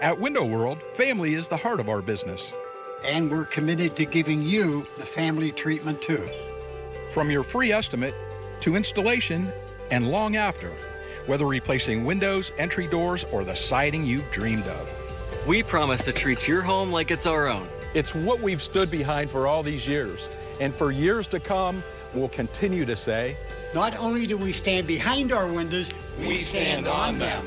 At Window World, family is the heart of our business. And we're committed to giving you the family treatment too. From your free estimate to installation and long after, whether replacing windows, entry doors, or the siding you've dreamed of. We promise to treat your home like it's our own. It's what we've stood behind for all these years. And for years to come, we'll continue to say, not only do we stand behind our windows, we stand on them.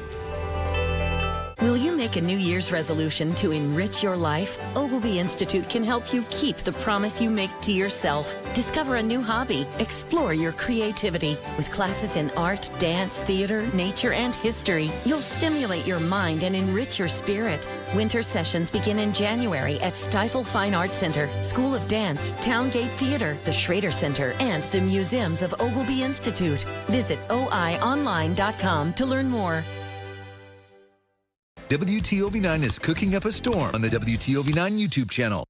Will you make a New Year's resolution to enrich your life? Ogilvy Institute can help you keep the promise you make to yourself. Discover a new hobby. Explore your creativity. With classes in art, dance, theater, nature, and history, you'll stimulate your mind and enrich your spirit. Winter sessions begin in January at Stifel Fine Arts Center, School of Dance, Towngate Theater, the Schrader Center, and the Museums of Ogilvy Institute. Visit oionline.com to learn more. WTOV9 is cooking up a storm on the WTOV9 YouTube channel.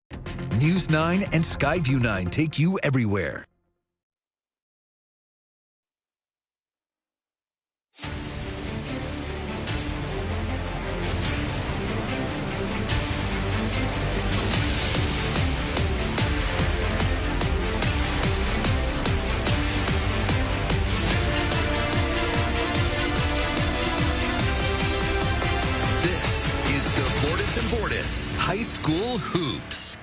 News 9 and Skyview 9 take you everywhere. Bordas High School Hoops.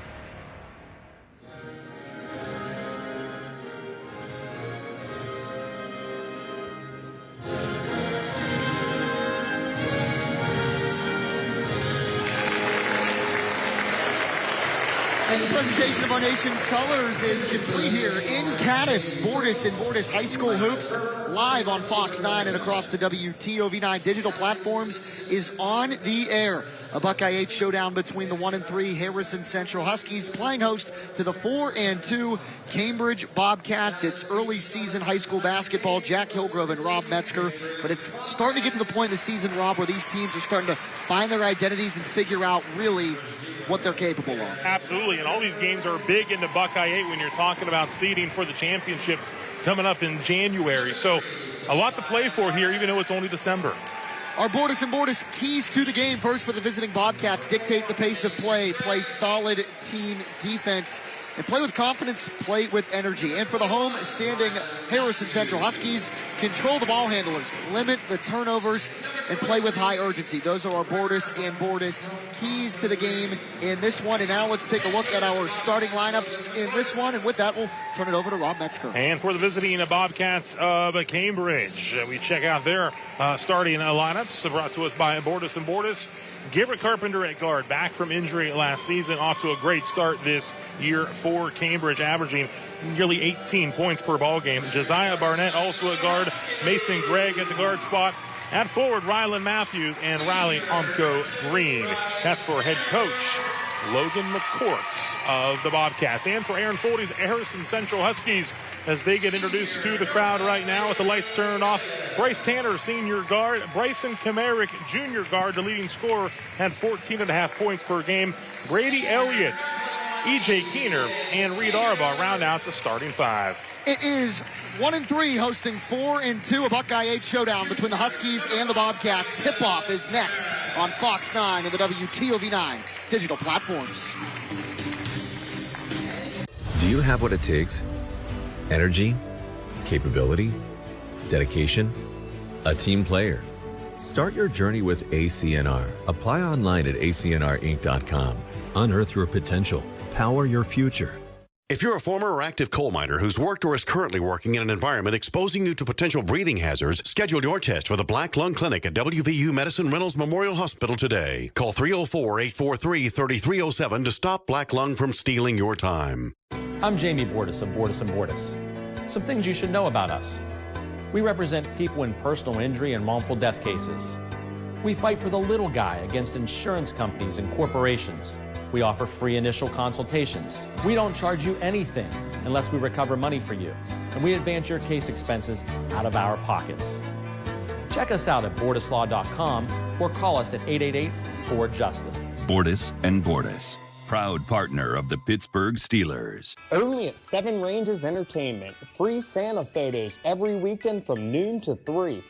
And the presentation of our nation's colors is complete here in Caddis. Bordas and Bordas High School Hoops, live on Fox 9 and across the WTOV9 digital platforms, is on the air. A Buckeye 8 showdown between the 1 and 3 Harrison Central Huskies playing host to the 4 and 2 Cambridge Bobcats. It's early season high school basketball. Jack Hillgrove and Rob Metzger. But it's starting to get to the point in the season, Rob, where these teams are starting to find their identities and figure out really what they're capable of. Absolutely, and all these games are big into Buckeye 8 when you're talking about seeding for the championship coming up in January. So a lot to play for here, even though it's only December. Our Bordas and Bordas keys to the game. First for the visiting Bobcats, dictate the pace of play solid team defense, and play with confidence, play with energy. And for the home standing Harrison Central Huskies, control the ball handlers, limit the turnovers, and play with high urgency. Those are our Bordas and Bordas keys to the game in this one. And now let's take a look at our starting lineups in this one. And with that, we'll turn it over to Rob Metzger. And for the visiting Bobcats of Cambridge, we check out their starting lineups brought to us by Bordas and Bordas. Garrett Carpenter at guard, back from injury last season, off to a great start this year for Cambridge, averaging nearly 18 points per ball game. Josiah Barnett also at guard, Mason Gregg at the guard spot. At forward, Rylan Matthews and Riley Omko Green. That's for head coach Logan McCourt of the Bobcats. And for Aaron Foldy's Harrison Central Huskies, as they get introduced to the crowd right now with the lights turned off. Bryce Tanner, senior guard. Bryson Kamarick, junior guard, the leading scorer, had 14.5 points per game. Brady Elliott, E.J. Keener, and Reed Arbaugh round out the starting five. It is 1 and 3 hosting 4 and 2, a Buckeye 8 showdown between the Huskies and the Bobcats. Tip-off is next on Fox 9 and the WTOV9 digital platforms. Do you have what it takes? Energy, capability, dedication, a team player. Start your journey with ACNR. Apply online at acnrinc.com. Unearth your potential. Power your future. If you're a former or active coal miner who's worked or is currently working in an environment exposing you to potential breathing hazards, schedule your test for the Black Lung Clinic at WVU Medicine Reynolds Memorial Hospital today. Call 304-843-3307 to stop black lung from stealing your time. I'm Jamie Bordas of Bordas & Bordas. Some things you should know about us. We represent people in personal injury and wrongful death cases. We fight for the little guy against insurance companies and corporations. We offer free initial consultations. We don't charge you anything unless we recover money for you, and we advance your case expenses out of our pockets. Check us out at bordaslaw.com or call us at 888-4JUSTICE. Bordas and Bordas, proud partner of the Pittsburgh Steelers. Only at Seven Rangers Entertainment. Free Santa photos every weekend from noon to 3.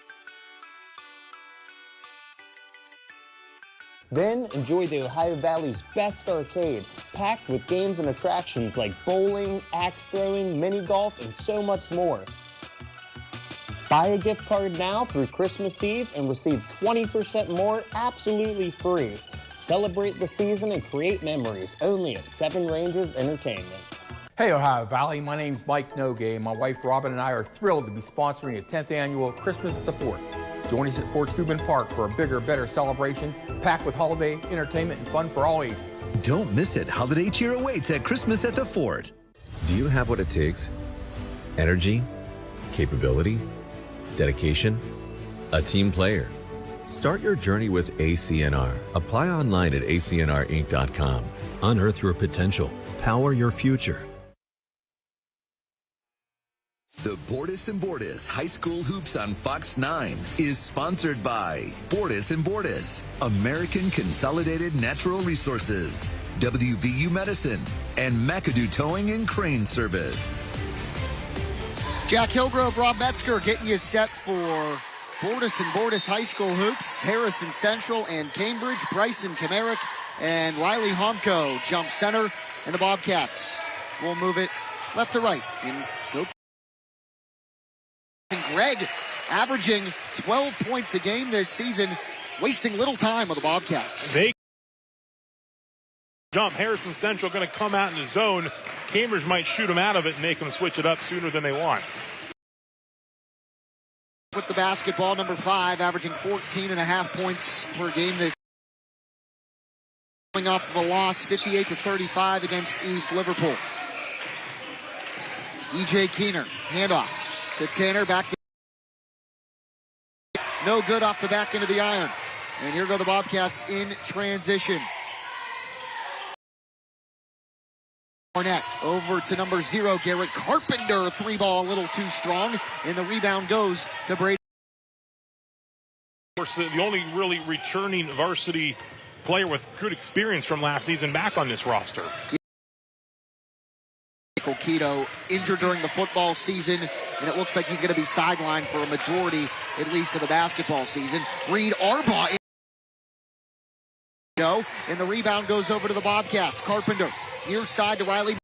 Then enjoy the Ohio Valley's best arcade, packed with games and attractions like bowling, axe throwing, mini golf, and so much more. Buy a gift card now through Christmas Eve and receive 20% more absolutely free. Celebrate the season and create memories only at Seven Ranges Entertainment. Hey Ohio Valley, my name's Mike Nogay, and my wife Robin and I are thrilled to be sponsoring the 10th annual Christmas at the Fort. Join us at Fort Steuben Park for a bigger, better celebration, packed with holiday entertainment and fun for all ages. Don't miss it. Holiday cheer awaits at Christmas at the Fort. Do you have what it takes? Energy, capability, dedication, a team player. Start your journey with ACNR. Apply online at acnrinc.com. Unearth your potential. Power your future. The Bordas Bordas High School Hoops on Fox 9 is sponsored by Bordas Bordas, American Consolidated Natural Resources, WVU Medicine, and McAdoo Towing and Crane Service. Jack Hillgrove, Rob Metzger getting you set for Bordas Bordas High School Hoops. Harrison Central and Cambridge, Bryson Kamarick and Riley Homko jump center, and the Bobcats will move it left to right. And go. And Greg averaging 12 points a game this season, wasting little time with the Bobcats. They jump. Harrison Central going to come out in the zone. Cambridge might shoot them out of it and make them switch it up sooner than they want. With the basketball, number 5, averaging 14.5 points per game this coming off of a loss 58-35 against East Liverpool. E.J. Keener, handoff to Tanner, back to no good off the back end of the iron. And here go the Bobcats in transition. Barnett over to number 0, Garrett Carpenter. 3-ball a little too strong, and the rebound goes to Brady. Of course, the only really returning varsity player with good experience from last season back on this roster. Michael Keto injured during the football season, and it looks like he's going to be sidelined for a majority, at least of the basketball season. Reed Arbaugh and the rebound goes over to the Bobcats. Carpenter near side to Riley.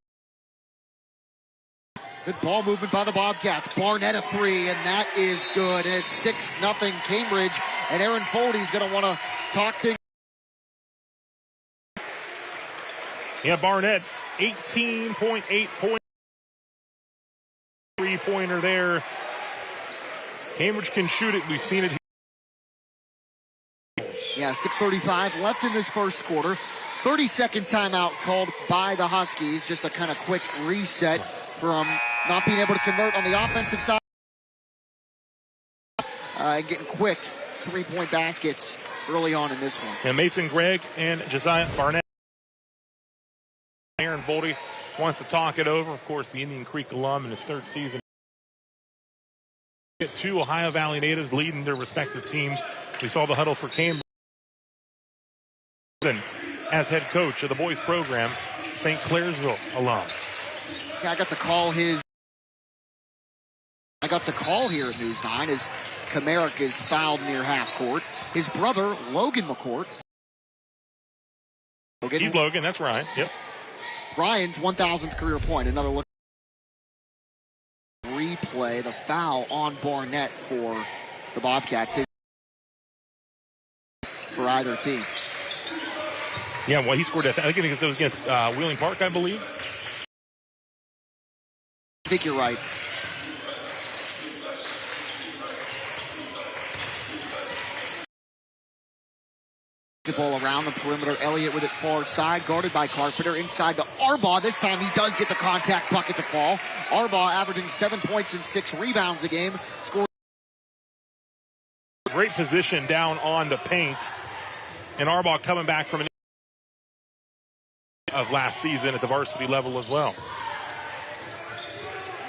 Good ball movement by the Bobcats. Barnett a 3, and that is good. And it's 6-0 Cambridge, and Aaron Foldy's going to want to talk things. Yeah, Barnett, 18.8 points. 3-pointer there. Cambridge can shoot it. We've seen it. Yeah, 6:35 left in this first quarter. 30-second timeout called by the Huskies. Just a kind of quick reset from not being able to convert on the offensive side. Getting quick 3-point baskets early on in this one. And Mason Gregg and Josiah Barnett. Aaron Voldy wants to talk it over. Of course, the Indian Creek alum in his 3rd season. Two Ohio Valley natives leading their respective teams. We saw the huddle for Cambridge. As head coach of the boys program, St. Clairsville alum. Yeah, I got to call here at News 9 as Kamarick is fouled near half court. His brother, Logan McCourt. He's Logan, that's Ryan. Yep. Ryan's 1,000th career point. Another look. Replay, the foul on Barnett for the Bobcats. For either team. Yeah, well, he scored, I think it was against Wheeling Park, I believe. I think you're right. Ball around the perimeter. Elliott with it far side, guarded by Carpenter. Inside to Arbaugh. This time he does get the contact bucket to fall. Arbaugh averaging 7 points and 6 rebounds a game. Scored. Great position down on the paint. And Arbaugh coming back from an of last season at the varsity level as well.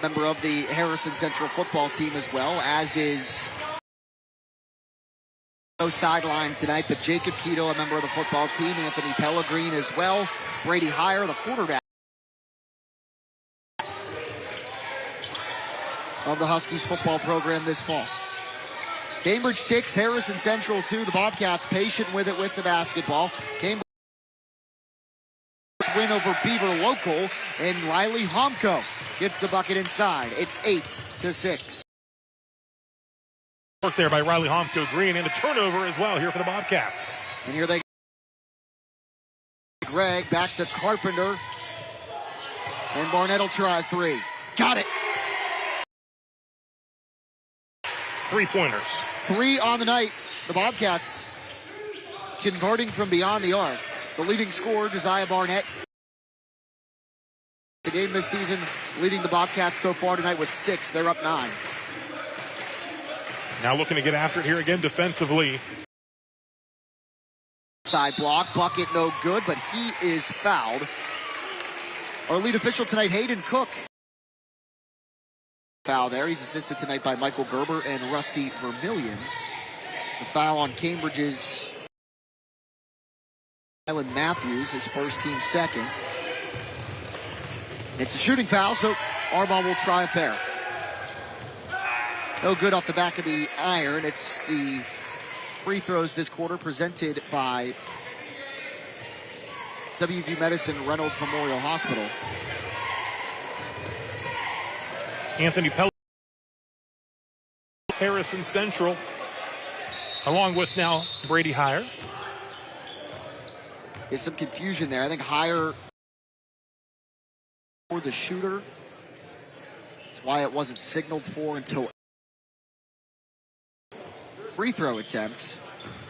Member of the Harrison Central football team as well, as is no sideline tonight, but Jacob Keto, a member of the football team, Anthony Pellegrin as well, Brady Heyer, the quarterback of the Huskies football program this fall. Cambridge 6, Harrison Central 2. The Bobcats patient with it with the basketball. Cambridge win over Beaver Local, and Riley Homko gets the bucket inside. It's 8-6. Work there by Riley Homko Green, and a turnover as well here for the Bobcats. And here they go. Greg back to Carpenter. And Barnett will try a three. Got it. 3-pointers. 3 on the night. The Bobcats converting from beyond the arc. The leading scorer, Josiah Barnett. The game this season leading the Bobcats so far tonight with 6. They're up 9. Now looking to get after it here again defensively. Side block, bucket no good, but he is fouled. Our lead official tonight, Hayden Cook. Foul there. He's assisted tonight by Michael Gerber and Rusty Vermillion. The foul on Cambridge's Alan Matthews, his first team second. It's a shooting foul, so Arbaugh will try a pair. No good off the back of the iron. It's the free throws this quarter presented by WVU Medicine Reynolds Memorial Hospital. Anthony Pellegrini, Harrison Central, along with now Brady Heyer. There's some confusion there. I think Heyer for the shooter. That's why it wasn't signaled for until free throw attempts.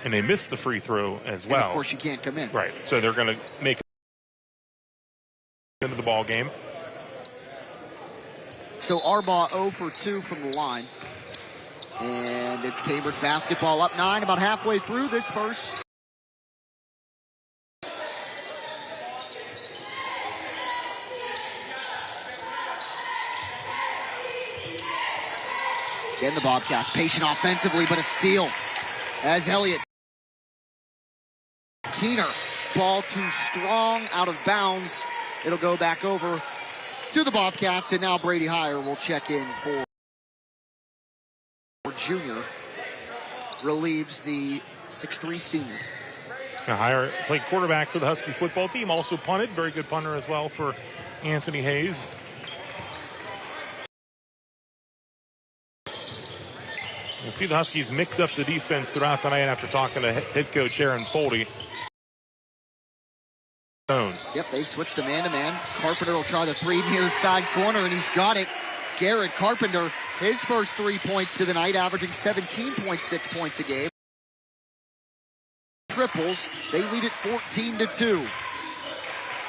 And they missed the free throw as well. And of course, you can't come in. Right. So they're going to make it into the ball game. So Arbaugh 0 for 2 from the line. And it's Cambridge basketball up 9, about halfway through this first. Again, the Bobcats patient offensively, but a steal as Elliott. Keener, ball too strong, out of bounds. It'll go back over to the Bobcats, and now Brady Heyer will check in for junior. Relieves the 6'3" senior. Now Heyer played quarterback for the Husky football team, also punted. Very good punter as well for Anthony Hayes. You'll see the Huskies mix up the defense throughout the night after talking to head coach Aaron Foldy. Yep, they switched to man-to-man. Carpenter will try the three near side corner, and he's got it. Garrett Carpenter, his first 3 points of the night, averaging 17.6 points a game. Triples, they lead it 14-2.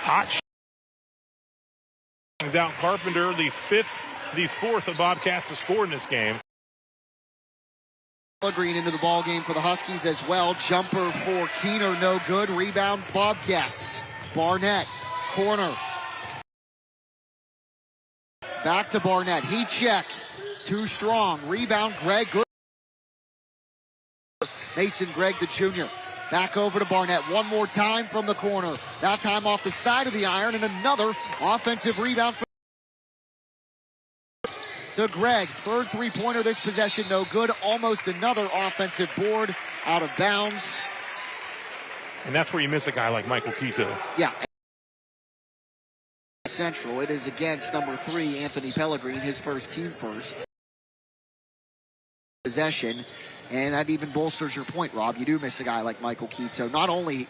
Hot out Carpenter, the fourth of Bobcats to score in this game. Green into the ball game for the Huskies as well. Jumper for Keener, no good. Rebound Bobcats. Barnett, corner. Back to Barnett. He check. Too strong. Rebound Greg. Good. Mason Gregg, the junior. Back over to Barnett. One more time from the corner. That time off the side of the iron, and another offensive rebound for to Gregg. Third three-pointer this possession, no good. Almost another offensive board out of bounds. And that's where you miss a guy like Michael Quito. Yeah. Central, it is against number 3, Anthony Pellegrini, his first team first. Possession, and that even bolsters your point, Rob. You do miss a guy like Michael Quito. Not only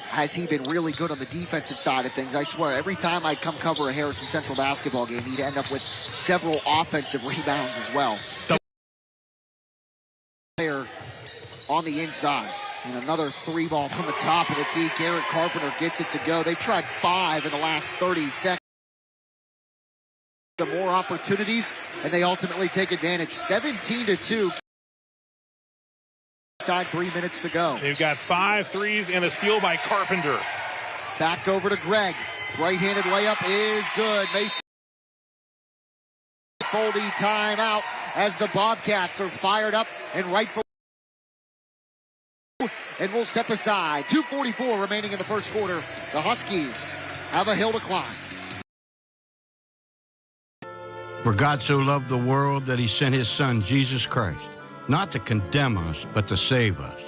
has he been really good on the defensive side of things, I swear, every time I'd come cover a Harrison Central basketball game, he'd end up with several offensive rebounds as well. Player on the inside. And another three ball from the top of the key. Garrett Carpenter gets it to go. They've tried 5 in the last 30 seconds. The more opportunities, and they ultimately take advantage. 17-2. Inside 3 minutes to go. They've got 5 threes and a steal by Carpenter. Back over to Gregg. Right-handed layup is good. Mason Foldy timeout as the Bobcats are fired up and rightful. And we'll step aside. 2:44 remaining in the first quarter. The Huskies have a hill to climb. For God so loved the world that he sent his son, Jesus Christ, not to condemn us, but to save us.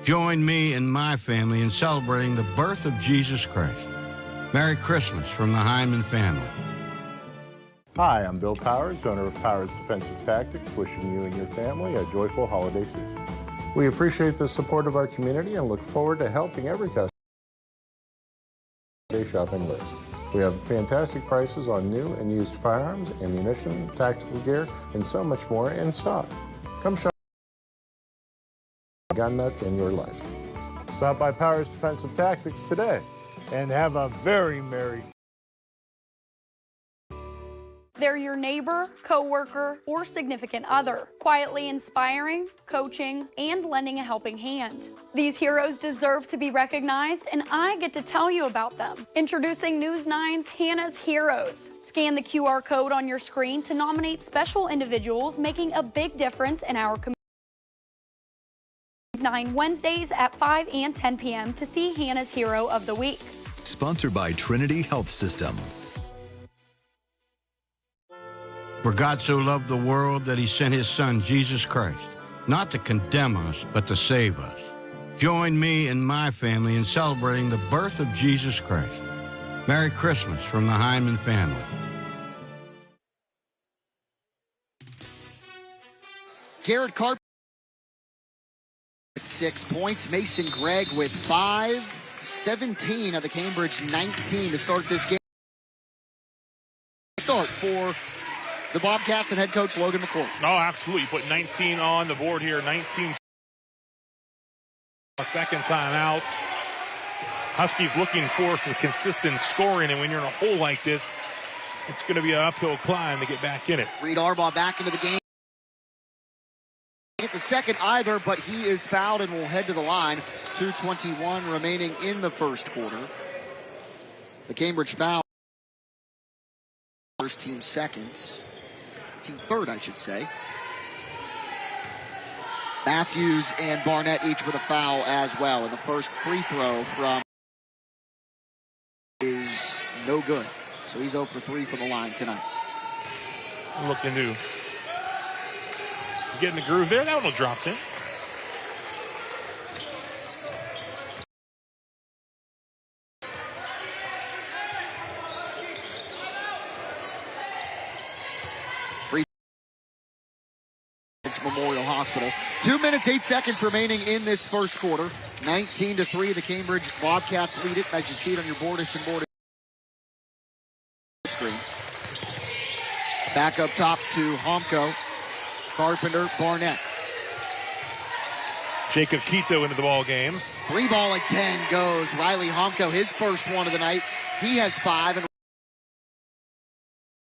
Join me and my family in celebrating the birth of Jesus Christ. Merry Christmas from the Hyman family. Hi, I'm Bill Powers, owner of Powers Defensive Tactics, wishing you and your family a joyful holiday season. We appreciate the support of our community and look forward to helping every customer shopping list. We have fantastic prices on new and used firearms, ammunition, tactical gear, and so much more in stock. Come shop gun nut in your life. Stop by Powers Defensive Tactics today and have a very merry. They're your neighbor, coworker, or significant other, quietly inspiring, coaching, and lending a helping hand. These heroes deserve to be recognized, and I get to tell you about them. Introducing News 9's Hannah's Heroes. Scan the QR code on your screen to nominate special individuals making a big difference in our community. 9 Wednesdays at 5 and 10 p.m. to see Hannah's Hero of the Week. Sponsored by Trinity Health System. For God so loved the world that he sent his son, Jesus Christ, not to condemn us, but to save us. Join me and my family in celebrating the birth of Jesus Christ. Merry Christmas from the Hyman family. Garrett Carpenter with 6 points. Mason Gregg with 5. 17 of the Cambridge 19 to start this game. Start for the Bobcats and head coach Logan McCourt. No, absolutely. Put 19 on the board here. 19. A second time out. Huskies looking for some consistent scoring, and when you're in a hole like this, it's going to be an uphill climb to get back in it. Reed Arbaugh back into the game. Hit the second either, but he is fouled and will head to the line. 2:21 remaining in the first quarter. The Cambridge foul. First team second. Team third, I should say. Matthews and Barnett each with a foul as well. And the first free throw from is no good. So he's 0 for 3 from the line tonight. Looking to get in the groove there. That one dropped in. Memorial Hospital. 2 minutes, 8 seconds remaining in this first quarter. 19-3, the Cambridge Bobcats lead it, as you see it on your Bordas and Bordas screen. Back up top to Homko, Carpenter, Barnett. Jacob Quito into the ball game. 3 ball again goes Riley Homko, his first one of the night. He has 5 and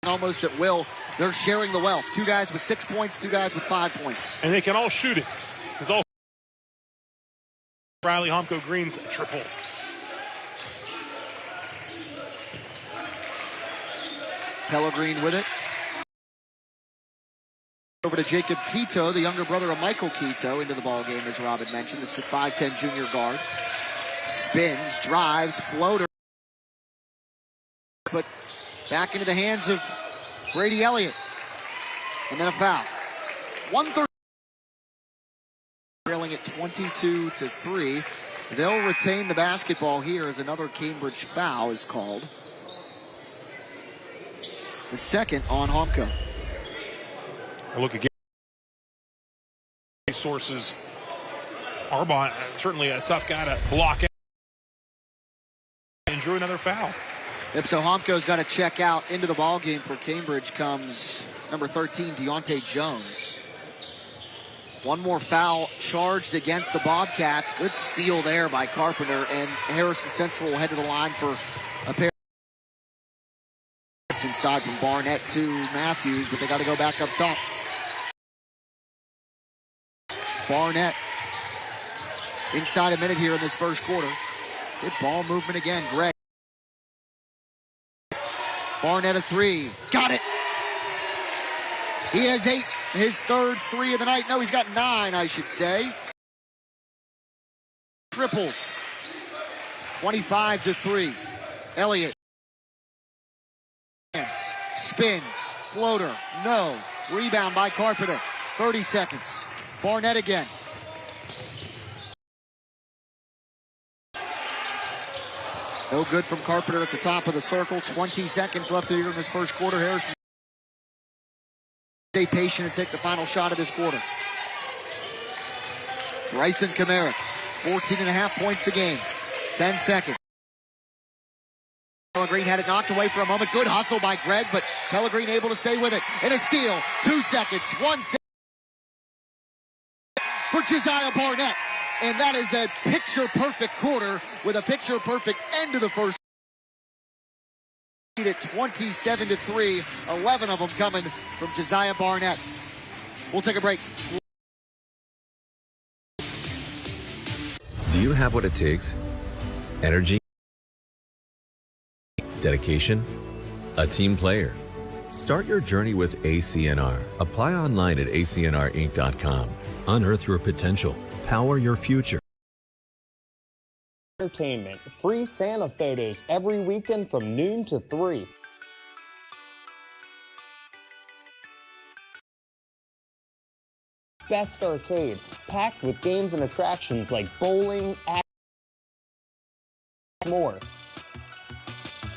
almost at will. They're sharing the wealth. 2 guys with 6 points, 2 guys with 5 points. And they can all shoot it. It's all Riley Homko Green's triple. Pellegrin with it. Over to Jacob Quito, the younger brother of Michael Quito, into the ball game, as Robin mentioned. This is 5'10" junior guard. Spins, drives, floater. But back into the hands of Brady Elliott. And then a foul. 1:30. Trailing at 22-3. They'll retain the basketball here as another Cambridge foul is called. The second on Homko. Look again. Sources. Arbaugh, certainly a tough guy to block out. And drew another foul. Yep, so Homko's got to check out. Into the ball game for Cambridge comes number 13, Deontay Jones. One more foul charged against the Bobcats. Good steal there by Carpenter, and Harrison Central will head to the line for a pair. Inside from Barnett to Matthews, but they got to go back up top. Barnett inside a minute here in this first quarter. Good ball movement again. Gregg. Barnett a 3. Got it. He has 8. His third 3 of the night. No, he's got 9, I should say. Triples. 25-3. Elliott. Spins. Floater. No. Rebound by Carpenter. 30 seconds. Barnett again. No good from Carpenter at the top of the circle. 20 seconds left here in this first quarter. Harrison stay patient and take the final shot of this quarter. Bryson Kamara, 14.5 points a game. 10 seconds. Pellegrin had it knocked away for a moment. Good hustle by Greg, but Pellegrin able to stay with it. And a steal. 2 seconds. 1 second for Josiah Barnett. And that is a picture-perfect quarter with a picture-perfect end to the first. At 27-3, 11 of them coming from Josiah Barnett. We'll take a break. Do you have what it takes? Energy? Dedication? A team player? Start your journey with ACNR. Apply online at acnrinc.com. Unearth your potential. Power your future. Entertainment. Free Santa photos every weekend from noon to 3. Best Arcade, packed with games and attractions like bowling, and more.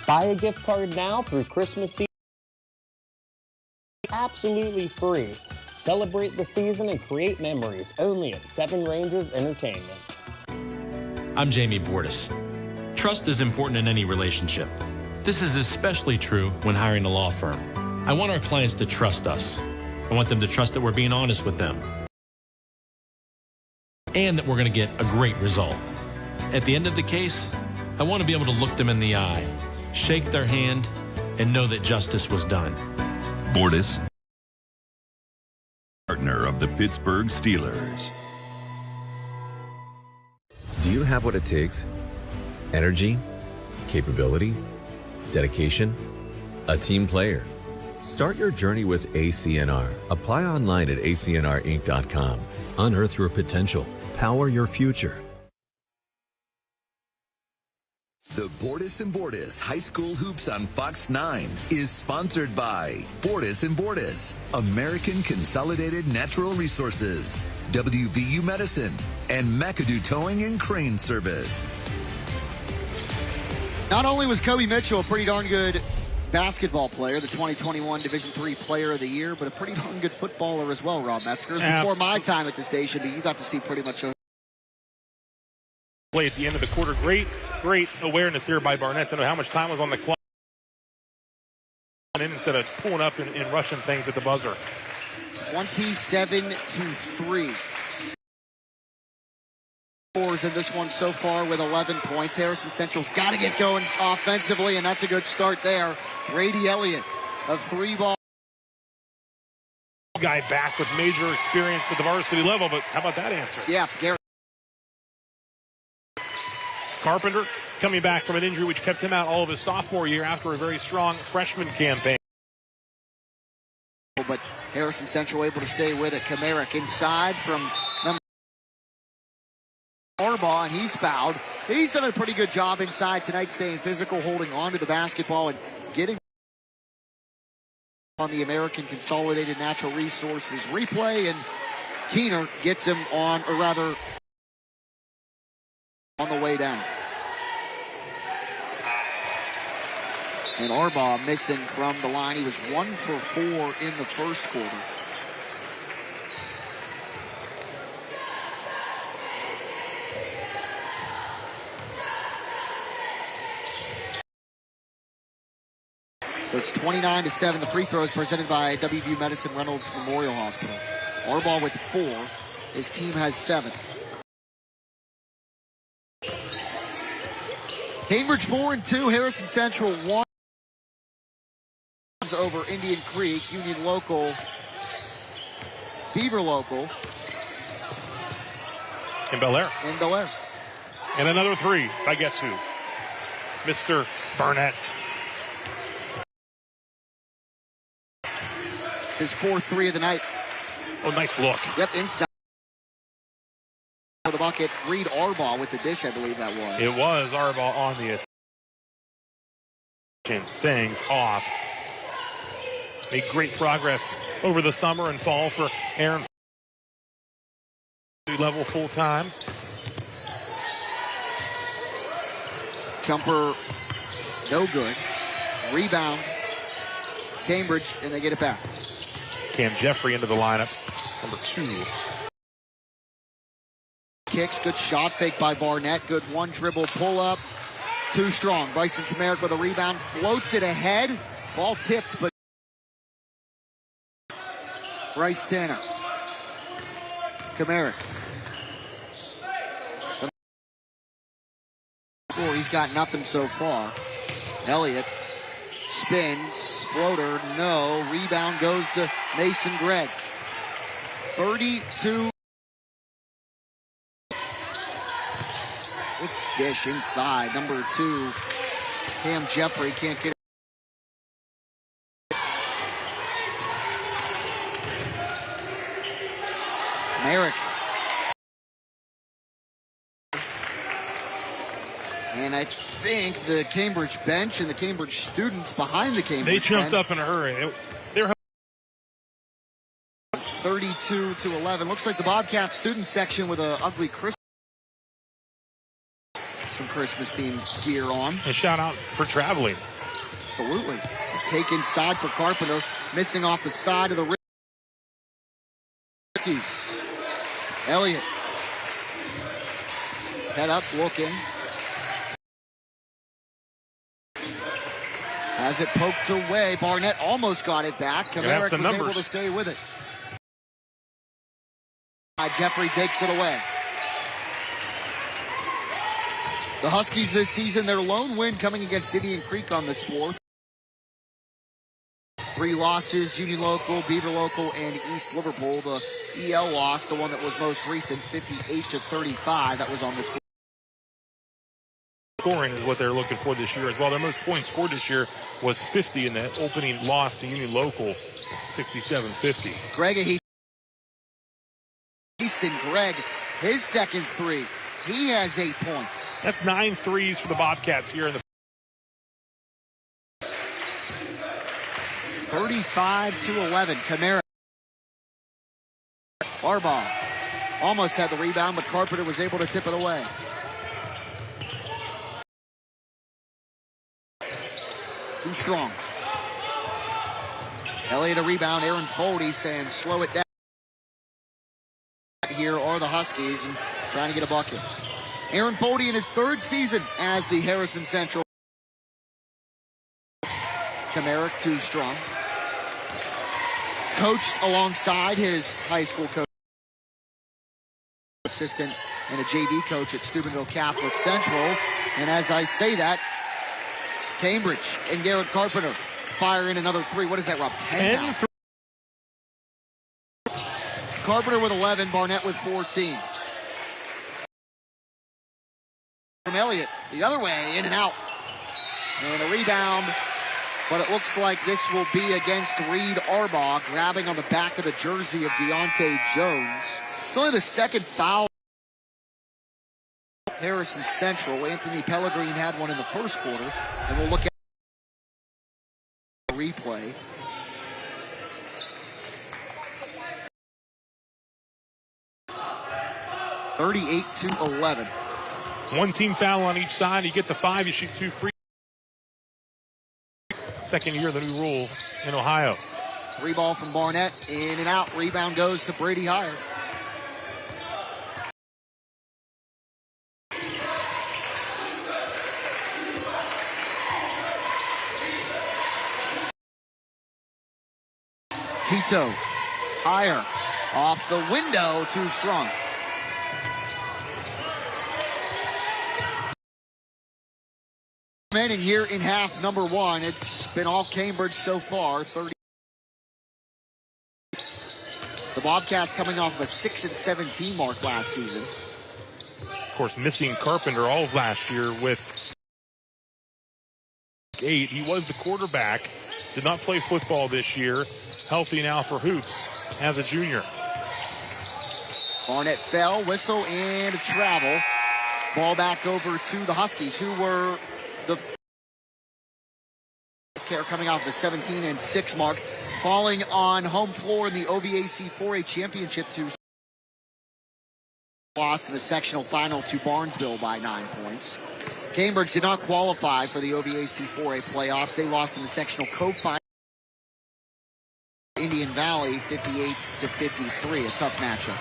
Buy a gift card now through Christmas Eve. Absolutely free. Celebrate the season and create memories only at Seven Ranges Entertainment. I'm Jamie Bordas. Trust is important in any relationship. This is especially true when hiring a law firm. I want our clients to trust us. I want them to trust that we're being honest with them and that we're going to get a great result. At the end of the case, I want to be able to look them in the eye, shake their hand, and know that justice was done. Bordas, partner of the Pittsburgh Steelers. Do you have what it takes? Energy? Capability? Dedication? A team player? Start your journey with ACNR. Apply online at acnrinc.com. Unearth your potential. Power your future. The Bordas Bordas High School Hoops on Fox 9 is sponsored by Bordas Bordas, American Consolidated Natural Resources, WVU Medicine, and McAdoo Towing and Crane Service. Not only was Kobe Mitchell a pretty darn good basketball player, the 2021 Division III Player of the Year, but a pretty darn good footballer as well, Rob Metzger. Before my time at the station, but you got to see pretty much play at the end of the quarter. Great awareness there by Barnett to know how much time was on the clock instead of pulling up and rushing things at the buzzer. 27-3. Scores in this one so far with 11 points. Harrison Central's got to get going offensively, and that's a good start there. Brady Elliott, a 3-ball guy back with major experience at the varsity level, but how about that answer? Yeah, Garrett. Carpenter coming back from an injury which kept him out all of his sophomore year after a very strong freshman campaign. But Harrison Central able to stay with it. Kamarick inside from number Arbaugh, and he's fouled. He's done a pretty good job inside tonight, staying physical, holding on to the basketball, and getting on the American Consolidated Natural Resources replay, and Keener gets him on, or rather, on the way down. And Arbaugh missing from the line. He was 1 for 4 in the first quarter. So it's 29-7. The free throws presented by WVU Medicine Reynolds Memorial Hospital. Arbaugh with 4. His team has 7. Cambridge 4-2. Harrison Central 1 over Indian Creek, Union local, Beaver local, in Bel Air. And another 3 by guess who? Mr. Barnett. It's his 4th 3 of the night. Oh, nice look. Yep, inside for the bucket. Reed Arbaugh with the dish, I believe that was. It was Arbaugh on the things off. Made great progress over the summer and fall for Aaron Level full time. Jumper, no good. Rebound, Cambridge, and they get it back. Cam Jeffrey into the lineup, number 2. Kicks, good shot fake by Barnett. Good one dribble pull up. Too strong. Bryson Kamarick with a rebound, floats it ahead. Ball tipped, but Bryce Tanner. Kamarick. He's got nothing so far. Elliott spins, floater, no. Rebound goes to Mason Gregg. 32. Good dish inside. Number 2, Cam Jeffrey can't get it. Merrick. And I think the Cambridge bench and the Cambridge students behind the Cambridge They jumped bench, up in a hurry. They're 32-11. Looks like the Bobcat student section with an ugly Christmas. Some Christmas themed gear on. A shout out for traveling. Absolutely. Take inside for Carpenter. Missing off the side of the Riskies. Elliott. Head up, looking. Has it poked away. Barnett almost got it back. Kamarick was able to stay with it. Jeffrey takes it away. The Huskies this season, their lone win coming against Indian Creek on this floor. 3 losses, Union Local, Beaver Local, and East Liverpool. The EL loss, the one that was most recent, 58-35. That was on this floor. Scoring is what they're looking for this year as well. Their most points scored this year was 50 in the opening loss to Union Local, 67-50. Greg, Gregg, his second 3. He has 8 points. That's 9 threes for the Bobcats here in the 35-11. Kamarick. Harbaugh almost had the rebound, but Carpenter was able to tip it away. Too strong. Elliott a rebound. Aaron Foldy saying slow it down. Here are the Huskies and trying to get a bucket. Aaron Foldy in his 3rd season as the Harrison Central. Kamarick too strong. Coached alongside his high school coach, assistant, and a JV coach at Steubenville Catholic Central. And as I say that, Cambridge and Garrett Carpenter fire in another 3. What is that, Rob? 10 now. Carpenter with 11, Barnett with 14. From Elliott, the other way, in and out. And a rebound, but it looks like this will be against Reed Harbaugh, grabbing on the back of the jersey of Deontay Jones. It's only the 2nd foul. Harrison Central. Anthony Pellegrin had one in the 1st quarter, and we'll look at the replay. (38-11). 1 team foul on each side. You get the 5, you shoot 2 free. Second year of the new rule in Ohio. 3 ball from Barnett, in and out. Rebound goes to Brady Hire. Tito, Hire, off the window, too strong. Remaining here in half number 1. It's been all Cambridge so far. 30. The Bobcats coming off of a 6-17 mark last season. Of course, missing Carpenter all of last year with 8. He was the quarterback. Did not play football this year. Healthy now for hoops as a junior. Barnett fell, whistle, and a travel. Ball back over to the Huskies, who were the coming off the 17-6 mark, falling on home floor in the OVAC 4A championship to Lost in the sectional final to Barnesville by 9 points. Cambridge did not qualify for the OVAC 4A playoffs. They lost in the sectional co-final. Indian Valley 58-53, a tough matchup.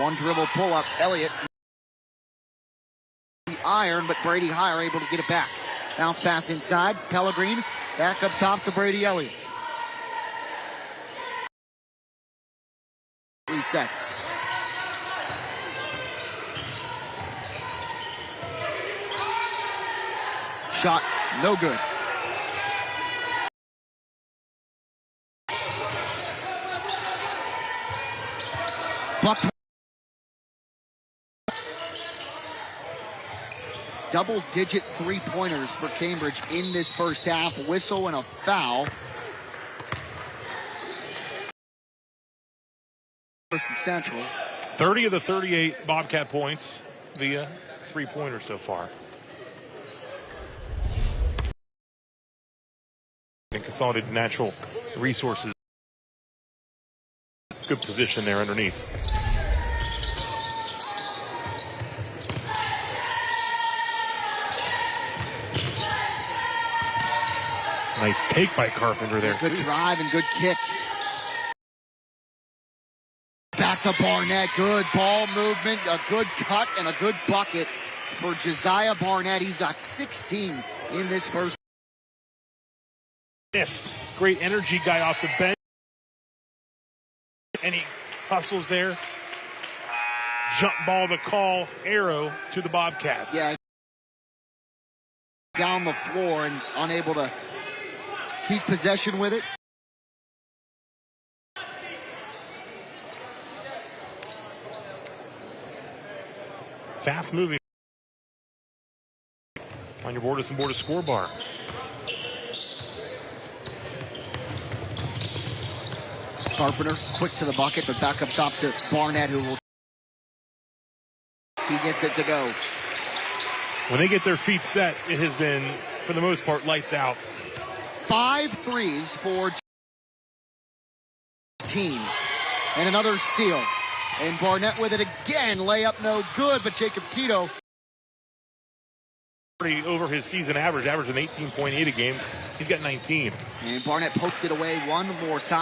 One dribble pull-up, Elliott. The iron, but Brady Hire able to get it back. Bounce pass inside, Pellegrin back up top to Brady Elliott. Resets. Shot, no good. Buck. Double-digit three-pointers for Cambridge in this first half. A whistle and a foul. Central. 30 of the 38 Bobcat points via three-pointers so far. And Consolidated Natural Resources. Good position there underneath. Nice take by Carpenter there. Good drive and good kick. Back to Barnett. Good ball movement, a good cut, and a good bucket for Josiah Barnett. He's got 16 in this first. Great energy guy off the bench. And he hustles there. Jump ball the call, arrow to the Bobcats. Yeah. Down the floor and unable to keep possession with it. Fast moving on your Bordas and Bordas score bar. Carpenter quick to the bucket, but back up top to Barnett, who will. He gets it to go. When they get their feet set, it has been, for the most part, lights out. 5 threes for team. And another steal. And Barnett with it again. Layup no good, but Jacob Quito. Over his season average, averaging 18.8 a game. He's got 19. And Barnett poked it away one more time.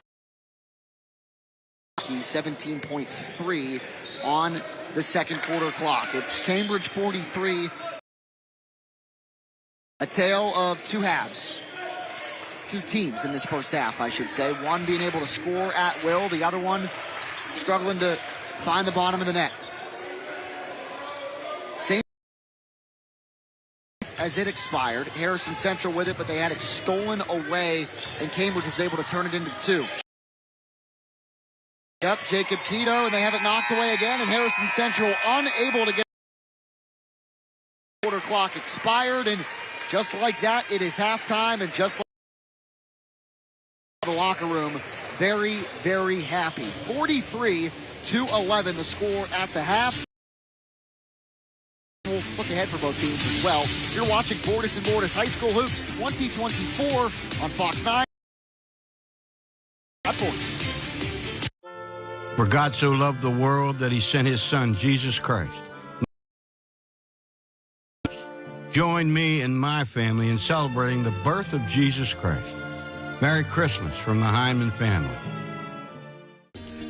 17.3 on the second quarter clock. It's Cambridge 43. A tale of two halves. Two teams in this first half, I should say. One being able to score at will, the other one struggling to find the bottom of the net. Same as it expired. Harrison Central with it, but they had it stolen away, and Cambridge was able to turn it into 2. Yep, Jacob Quito, and they have it knocked away again, and Harrison Central unable to get. Quarter clock expired, and just like that, it is halftime, and just like the locker room, very, very happy. 43-11, the score at the half. We'll look ahead for both teams as well. You're watching Bordas and Bordas High School Hoops 2024 on Fox 9. For God so loved the world that he sent his son, Jesus Christ. Join me and my family in celebrating the birth of Jesus Christ. Merry Christmas from the Hyman family.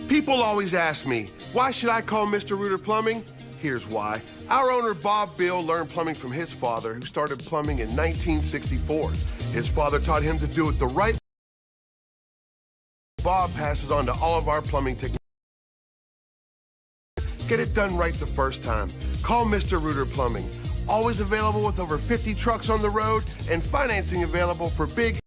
People always ask me, why should I call Mr. Reuter Plumbing? Here's why. Our owner, Bob Bill, learned plumbing from his father, who started plumbing in 1964. His father taught him to do it the right way. Bob passes on to all of our plumbing techniques. Get it done right the first time. Call Mr. Reuter Plumbing. Always available with over 50 trucks on the road and financing available for big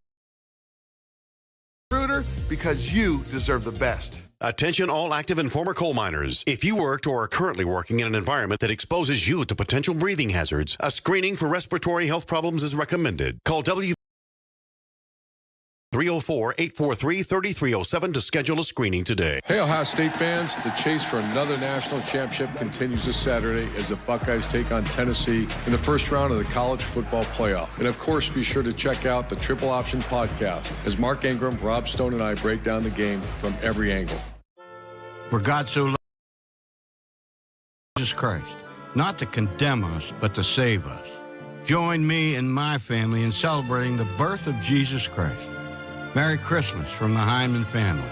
Reuter, because you deserve the best. Attention all active and former coal miners. If you worked or are currently working in an environment that exposes you to potential breathing hazards, a screening for respiratory health problems is recommended. Call 304-843-3307 to schedule a screening today. Hey, Ohio State fans, the chase for another national championship continues this Saturday as the Buckeyes take on Tennessee in the first round of the college football playoff. And of course, be sure to check out the Triple Option podcast as Mark Ingram, Rob Stone, and I break down the game from every angle. For God so loved Jesus Christ, not to condemn us, but to save us. Join me and my family in celebrating the birth of Jesus Christ. Merry Christmas from the Hyman family.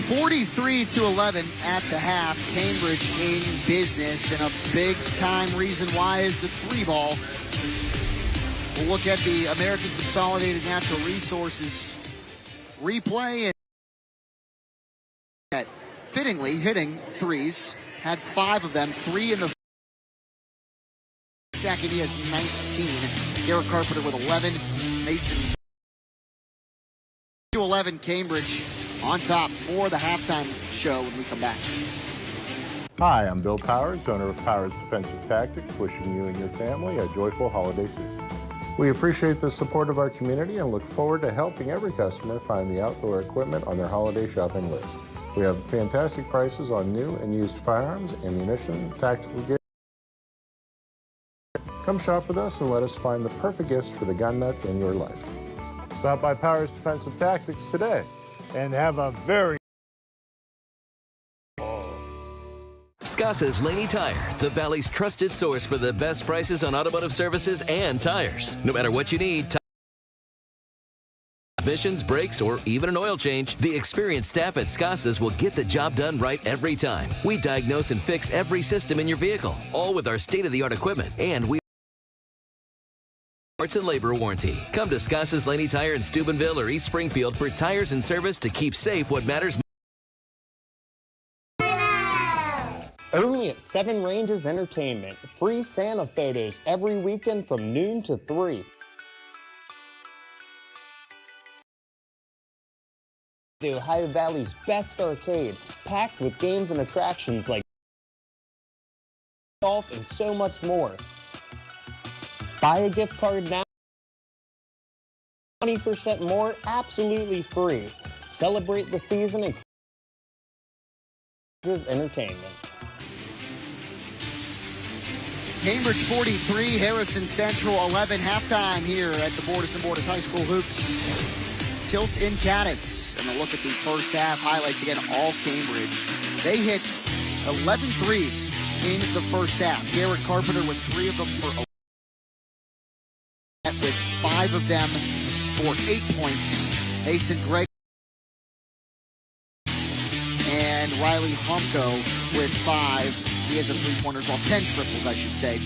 43-11 at the half. Cambridge in business, and a big-time reason why is the three ball. We'll look at the American Consolidated Natural Resources replay. And fittingly hitting threes. Had 5 of them, 3 in the second. He has 19. Garrett Carpenter with 11. Mason 2-11. Cambridge on top. More of the halftime show when we come back. Hi, I'm Bill Powers, owner of Powers Defensive Tactics, wishing you and your family a joyful holiday season. We appreciate the support of our community and look forward to helping every customer find the outdoor equipment on their holiday shopping list. We have fantastic prices on new and used firearms, ammunition, tactical gear. Come shop with us and let us find the perfect gifts for the gun nut in your life. Stop by Powers Defensive Tactics today and have a very Scassa's Laney Tire, the Valley's trusted source for the best prices on automotive services and tires. No matter what you need, transmissions, brakes, or even an oil change, the experienced staff at Scassa's will get the job done right every time. We diagnose and fix every system in your vehicle, all with our state-of-the-art equipment, and we parts and labor warranty. Come to Scassa's Laney Tire in Steubenville or East Springfield for tires and service to keep safe what matters most. Only at 7 Ranges Entertainment. Free Santa photos every weekend from noon to 3. The Ohio Valley's best arcade, packed with games and attractions like golf and so much more. Buy a gift card now, 20% more, absolutely free. Celebrate the season and Entertainment. Cambridge 43, Harrison Central 11. Halftime here at the Bordas Bordas High School Hoops Tilt in Caddis. And a look at the first half highlights again, all Cambridge. They hit 11 threes in the first half. Garrett Carpenter with 3 of them for 11, with 5 of them for 8 points. Mason Gregg and Riley Humko with 5. He has a 3-pointer as well, 10 triples, I should say.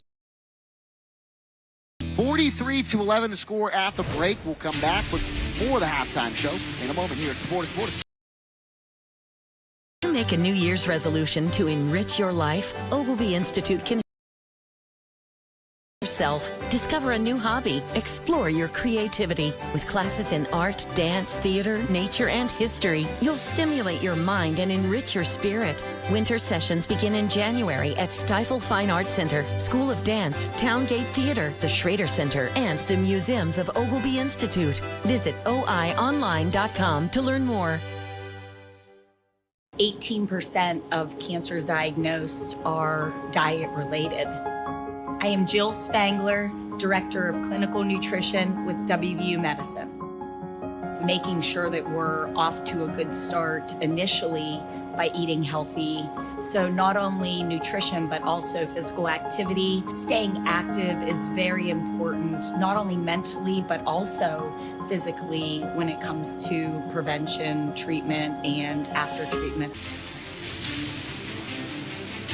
43-11 the score at the break. We'll come back with more of the halftime show in a moment here at Bordas Bordas. Make a New Year's resolution to enrich your life. Ogilvy Institute can yourself. Discover a new hobby. Explore your creativity. With classes in art, dance, theater, nature, and history, you'll stimulate your mind and enrich your spirit. Winter sessions begin in January at Stifel Fine Arts Center, School of Dance, Towngate Theater, the Schrader Center, and the Museums of Ogilvy Institute. Visit oionline.com to learn more. 18% of cancers diagnosed are diet-related. I am Jill Spangler, Director of Clinical Nutrition with WVU Medicine. Making sure that we're off to a good start initially by eating healthy. So not only nutrition, but also physical activity. Staying active is very important, not only mentally, but also physically when it comes to prevention, treatment, and after treatment.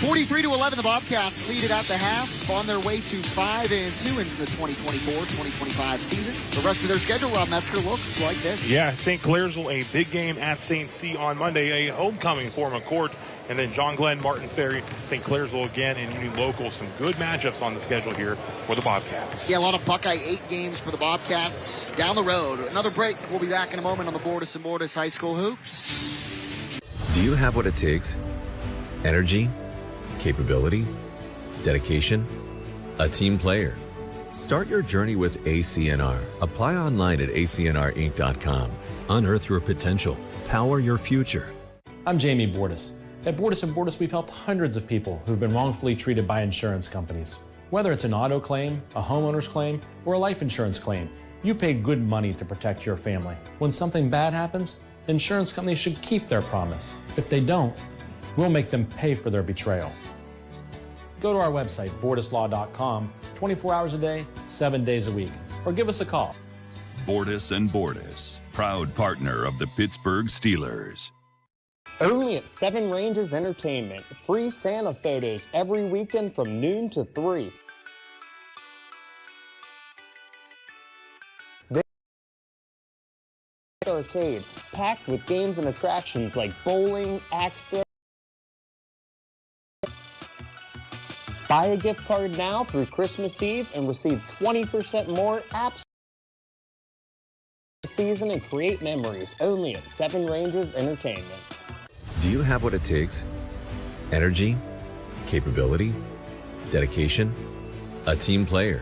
43-11, the Bobcats lead it at the half, on their way to 5-2 in the 2024-2025 season. The rest of their schedule, Rob Metzger, looks like this. Yeah, St. Clairsville, a big game at St. C on Monday, a homecoming for McCourt, and then John Glenn, Martins Ferry, St. Clairsville again, and new local. Some good matchups on the schedule here for the Bobcats. Yeah, a lot of Buckeye 8 games for the Bobcats down the road. Another break. We'll be back in a moment on the Bordas Bordas High School Hoops. Do you have what it takes? Energy? Capability, dedication, a team player. Start your journey with ACNR. Apply online at acnrinc.com. Unearth your potential. Power your future. I'm Jamie Bordas. At Bordas Bordas, we've helped hundreds of people who've been wrongfully treated by insurance companies. Whether it's an auto claim, a homeowner's claim, or a life insurance claim, You pay good money to protect your family. When something bad happens, insurance companies should keep their promise. If they don't, we'll make them pay for their betrayal. Go to our website, bordaslaw.com, 24 hours a day, 7 days a week, or give us a call. Bordas Bordas, proud partner of the Pittsburgh Steelers. Only at 7 Ranges Entertainment. Free Santa photos every weekend from noon to 3. Arcade, packed with games and attractions like bowling, axe throwing. Buy a gift card now through Christmas Eve and receive 20% more apps season and create memories only at 7 Ranges Entertainment. Do you have what it takes? Energy, capability, dedication, a team player.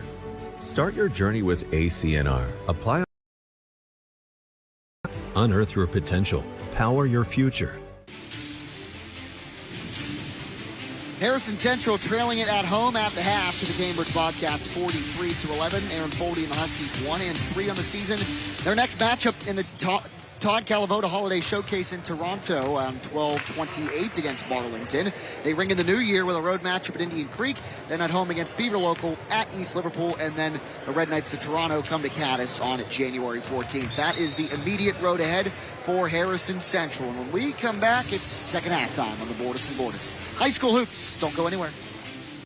Start your journey with ACNR. Apply. Unearth your potential. Power your future. Harrison Central trailing it at home at the half to the Cambridge Bobcats 43-11. Aaron Foldy and the Huskies 1-3 on the season. Their next matchup in the Todd Calavoda Holiday Showcase in Toronto on 12/28 against Marlington. They ring in the new year with a road matchup at Indian Creek, then at home against Beaver Local at East Liverpool, and then the Red Knights of Toronto come to Caddis on January 14th. That is the immediate road ahead for Harrison Central. And when we come back, it's second half time on the Bordas and Bordas. High school hoops. Don't go anywhere.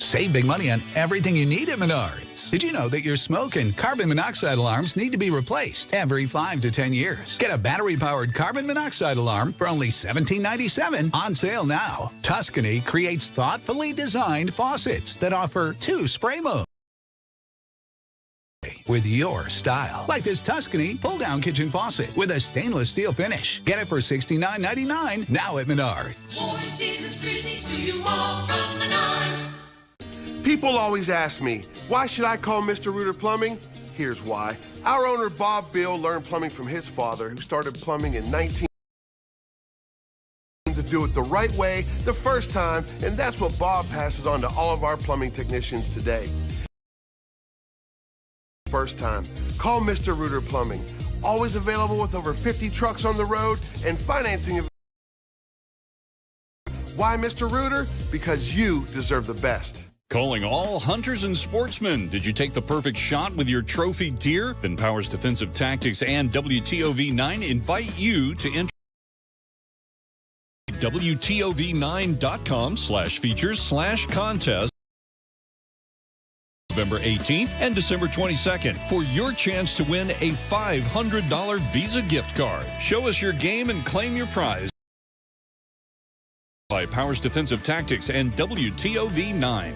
Save big money on everything you need at Menards. Did you know that your smoke and carbon monoxide alarms need to be replaced every 5 to 10 years? Get a battery-powered carbon monoxide alarm for only $17.97 on sale now. Tuscany creates thoughtfully designed faucets that offer 2 spray modes with your style. Like this Tuscany pull-down kitchen faucet with a stainless steel finish. Get it for $69.99 now at Menards. Warm season's greetings to you all from Menards. People always ask me, why should I call Mr. Reuter Plumbing? Here's why. Our owner, Bob Bill, learned plumbing from his father, who started plumbing in 19 to do it the right way the first time, and that's what Bob passes on to all of our plumbing technicians today. First time. Call Mr. Reuter Plumbing. Always available with over 50 trucks on the road and financing. Why Mr. Reuter? Because you deserve the best. Calling all hunters and sportsmen. Did you take the perfect shot with your trophy deer? Then Powers Defensive Tactics and WTOV9 invite you to enter WTOV9.com/features/contest November 18th and December 22nd for your chance to win a $500 Visa gift card. Show us your game and claim your prize by Powers Defensive Tactics and WTOV9.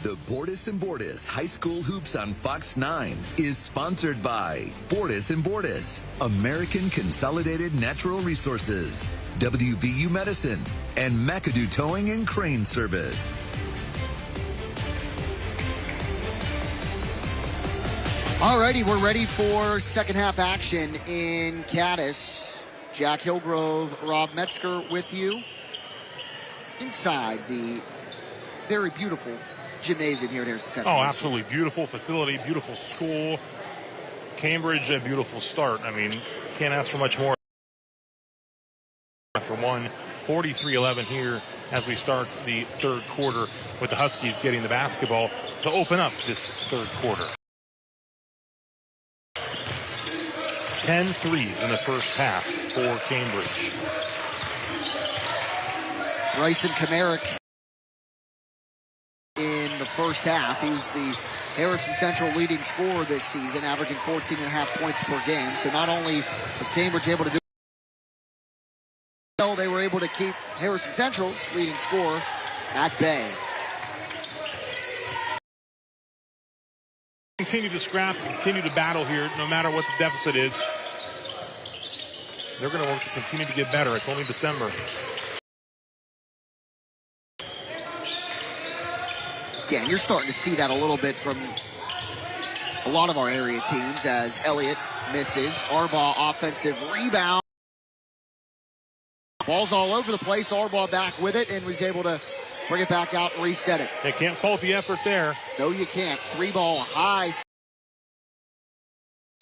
The Bordas and Bordas High School Hoops on Fox 9 is sponsored by Bordas and Bordas, American Consolidated Natural Resources, WVU Medicine, and McAdoo Towing and Crane Service. Alrighty, we're ready for second half action in Caddis. Jack Hillgrove, Rob Metzger with you inside the very beautiful gymnasium here at Harrison Central. Oh, absolutely. Beautiful facility, beautiful school. Cambridge, a beautiful start. I mean, can't ask for much more. After 43-11 here as we start the third quarter with the Huskies getting the basketball to open up this third quarter. 10 threes in the first half for Cambridge. Bryson Kamarick in the first half. He was the Harrison Central leading scorer this season, averaging 14.5 points per game. So not only was Cambridge able to do well, they were able to keep Harrison Central's leading scorer at bay. Continue to scrap, continue to battle here, no matter what the deficit is. They're going to work to continue to get better. It's only December. Yeah, and you're starting to see that a little bit from a lot of our area teams as Elliott misses. Arbaugh offensive rebound. Ball's all over the place. Arbaugh back with it and was able to bring it back out and reset it. They can't fault the effort there. No, you can't. 3-ball high.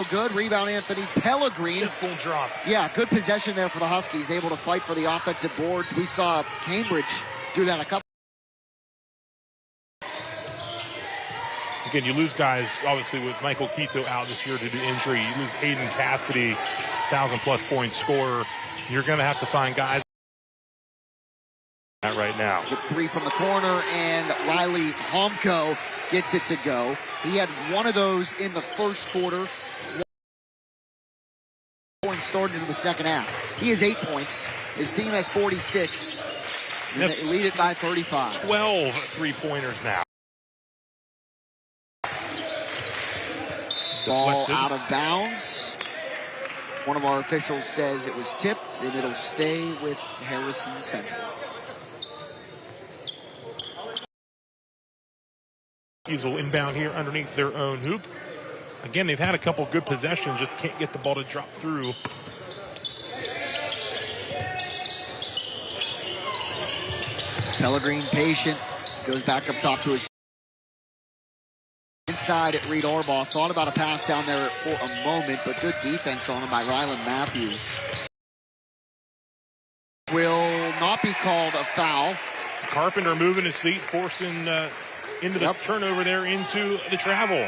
Good rebound, Anthony Pellegrin. This will drop. Yeah, good possession there for the Huskies. Able to fight for the offensive boards. We saw Cambridge do that a couple. Again, you lose guys, obviously, with Michael Quito out this year due to injury. You lose Aiden Cassidy, 1,000-plus point scorer. You're going to have to find guys right now. With 3 from the corner, and Riley Homko gets it to go. He had one of those in the first quarter. Point started into the second half. He has 8 points. His team has 46. And they lead it by 35. 12 three-pointers now. Ball Deflected. out of bounds. One of our officials says it was tipped, and it'll stay with Harrison Central. Huskies will inbound here underneath their own hoop. Again, they've had a couple good possessions, just can't get the ball to drop through. Pellegrin patient, goes back up top to his inside at Reed Arbaugh. Thought about a pass down there for a moment, but good defense on him by Ryland Matthews. Will not be called a foul. Carpenter moving his feet, forcing into the turnover there, into the travel.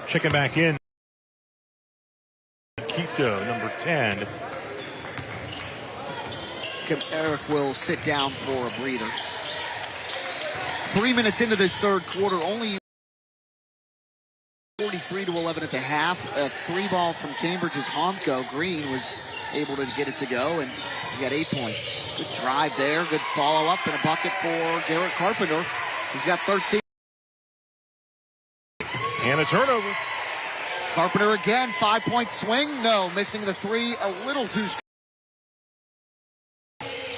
Checking back in. Quito, number 10. Eric will sit down for a breather. 3 minutes into this third quarter, only 43-11 at the half. A 3-ball from Cambridge's Homko. Green was able to get it to go, and he's got 8 points. Good drive there, good follow-up, and a bucket for Garrett Carpenter, who's got 13. And a turnover. Carpenter again, 5-point swing. No, missing the 3 a little too strong.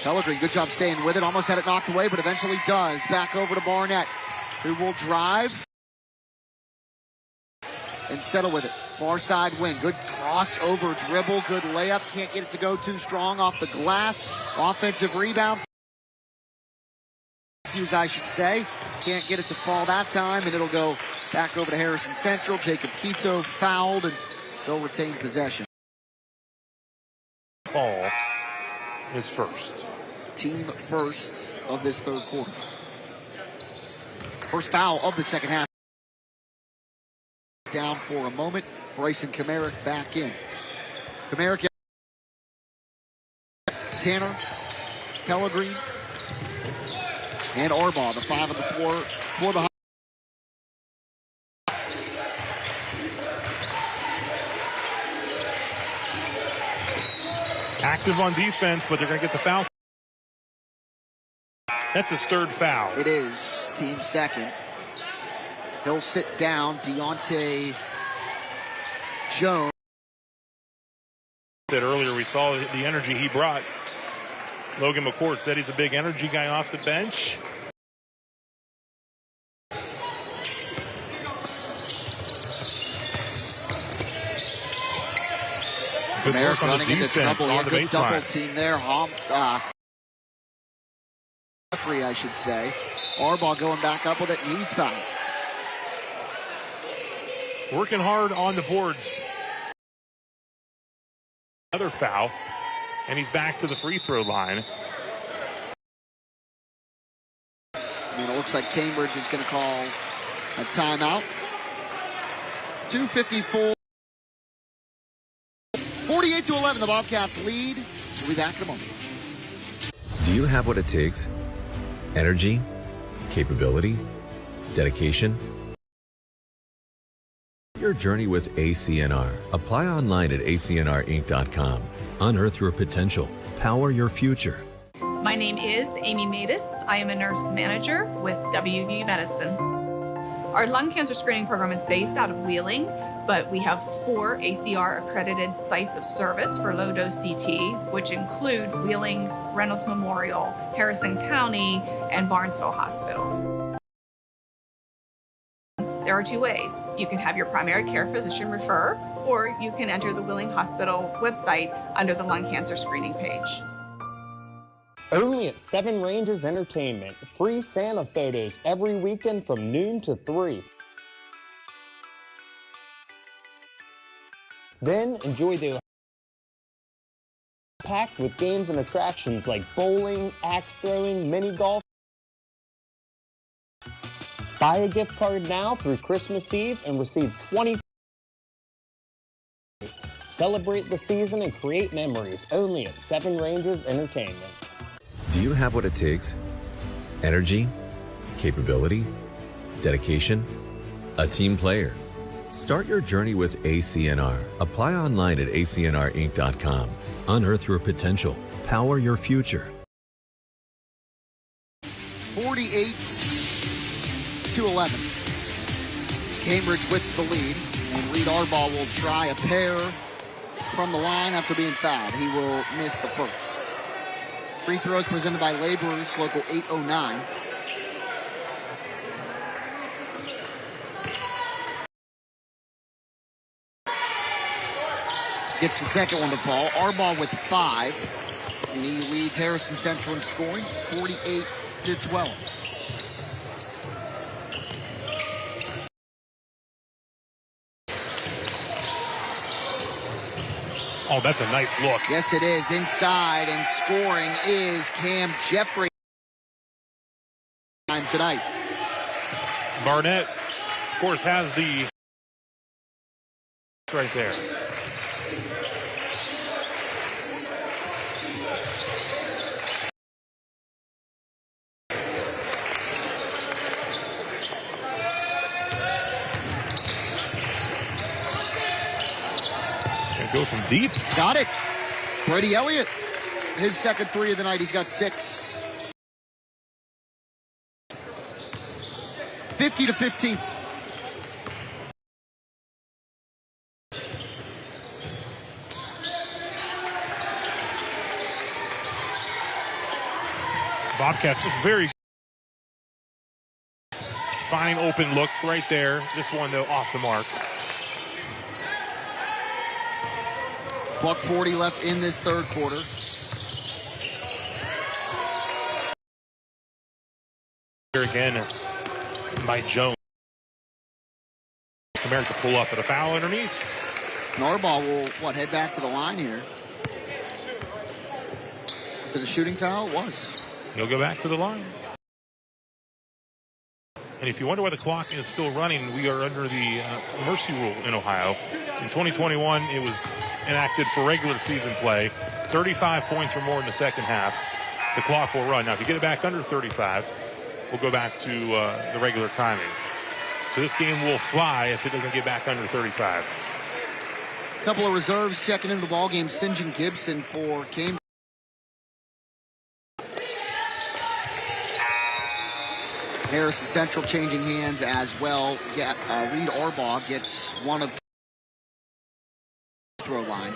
Pellegrin, good job staying with it. Almost had it knocked away, but eventually does. Back over to Barnett, who will drive and settle with it. Far side wing. Good crossover dribble. Good layup. Can't get it to go too strong off the glass. Offensive rebound. Matthews, I should say. Can't get it to fall that time, and it'll go back over to Harrison Central. Jacob Quito fouled, and they'll retain possession. Ball is first. Team first of this third quarter. First foul of the second half. Down for a moment. Bryson Kamarick back in. Kamarick, Tanner, Pellegrin, and Arbaugh, the 5 of the floor for the Active on defense, but they're going to get the foul. That's his third foul. It is. Team second. He'll sit down. Deontay Jones. Said earlier, we saw the energy he brought. Logan McCourt said he's a big energy guy off the bench. Good work on the running into defense trouble. on Yeah, the good double baseline. team there. Referee, I should say. Arbaugh going back up with it, and he's fouled. Working hard on the boards. Another foul, and he's back to the free throw line. And it looks like Cambridge is going to call a timeout. 2:54. 48-11, the Bobcats lead. We'll be back in a moment. Do you have what it takes? Energy, capability, dedication? Your journey with ACNR. Apply online at acnrinc.com. Unearth your potential. Power your future. My name is Amy Matus. I am a nurse manager with WVU Medicine. Our lung cancer screening program is based out of Wheeling, but we have 4 ACR accredited sites of service for low-dose CT, which include Wheeling, Reynolds Memorial, Harrison County, and Barnesville Hospital. There are two ways. You can have your primary care physician refer, or you can enter the Wheeling Hospital website under the lung cancer screening page. Only at Seven Ranges Entertainment. Free Santa photos every weekend from noon to 3. Then enjoy the packed with games and attractions like bowling, axe throwing, mini golf. Buy a gift card now through Christmas Eve and receive 20. Celebrate the season and create memories only at Seven Ranges Entertainment. Do you have what it takes? Energy, capability, dedication, a team player. Start your journey with ACNR. Apply online at acnrinc.com. Unearth your potential. Power your future. 48-11. Cambridge with the lead. And Reed Arbaugh will try a pair from the line after being fouled. He will miss the first. Free throws presented by Laborers, Local 809. Gets the second one to fall. Arbaugh with 5. And he leads Harrison Central in scoring, 48-12. Oh, that's a nice look. Yes, it is. Inside, and scoring is Cam Jeffrey. Time tonight. Barnett, of course, has the right there. Go from deep. Got it. Brady Elliott, his second three of the night. He's got 6. 50-15. Bobcats look very fine open looks right there. This one, though, off the mark. $1:40 left in this third quarter. Here again by Jones. Merrick to pull up, but a foul underneath. Arbaugh will, head back to the line here. Was it a shooting foul? It was. He'll go back to the line. And if you wonder why the clock is still running, we are under the mercy rule in Ohio. In 2021, it was enacted for regular season play. 35 points or more in the second half. The clock will run. Now, if you get it back under 35, we'll go back to the regular timing. So this game will fly if it doesn't get back under 35. A couple of reserves checking into the ballgame. St. John Gibson for Cambridge. Harrison Central changing hands as well. Reed Arbaugh gets one of throw line.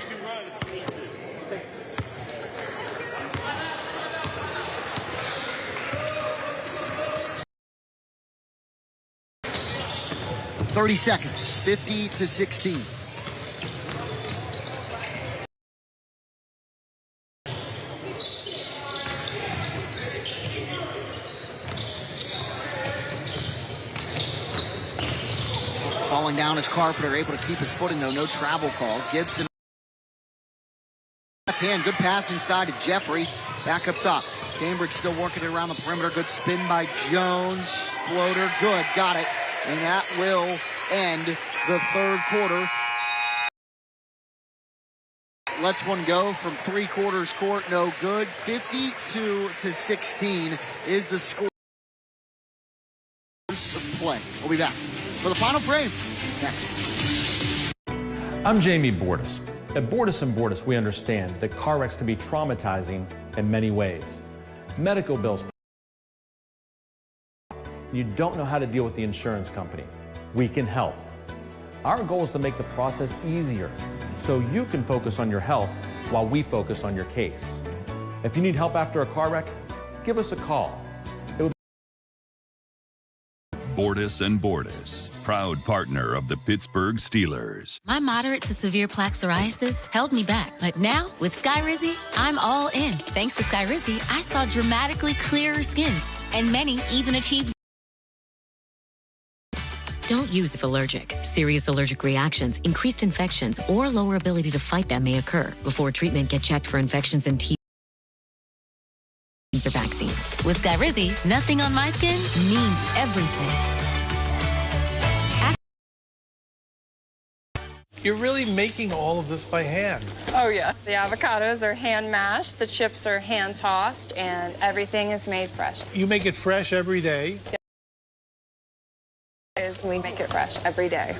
$30 seconds, 50-16. Falling down is Carpenter, able to keep his footing though, no travel call. Gibson left hand, good pass inside to Jeffrey, back up top. Cambridge still working it around the perimeter, good spin by Jones, floater, good, got it. And that will end the third quarter. Lets one go from 3/4 court, no good. 52-16 is the score of play. We'll be back for the final frame next. I'm Jamie Bordas. At Bordas Bordas, we understand that car wrecks can be traumatizing in many ways. Medical bills. You don't know how to deal with the insurance company. We can help. Our goal is to make the process easier so you can focus on your health while we focus on your case. If you need help after a car wreck, give us a call. Bordas and Bordas. proud partner of the Pittsburgh Steelers. My moderate to severe plaque psoriasis held me back, but now with Skyrizi, I'm all in. Thanks to Skyrizi, I saw dramatically clearer skin, and many even achieved. Don't use if allergic. Serious allergic reactions, increased infections, or lower ability to fight them may occur. Before treatment, get checked for infections and T or vaccines. With Skyrizi, nothing on my skin means everything. You're really making all of this by hand. Oh, yeah. The avocados are hand mashed, the chips are hand tossed, and everything is made fresh. You make it fresh every day. We make it fresh every day.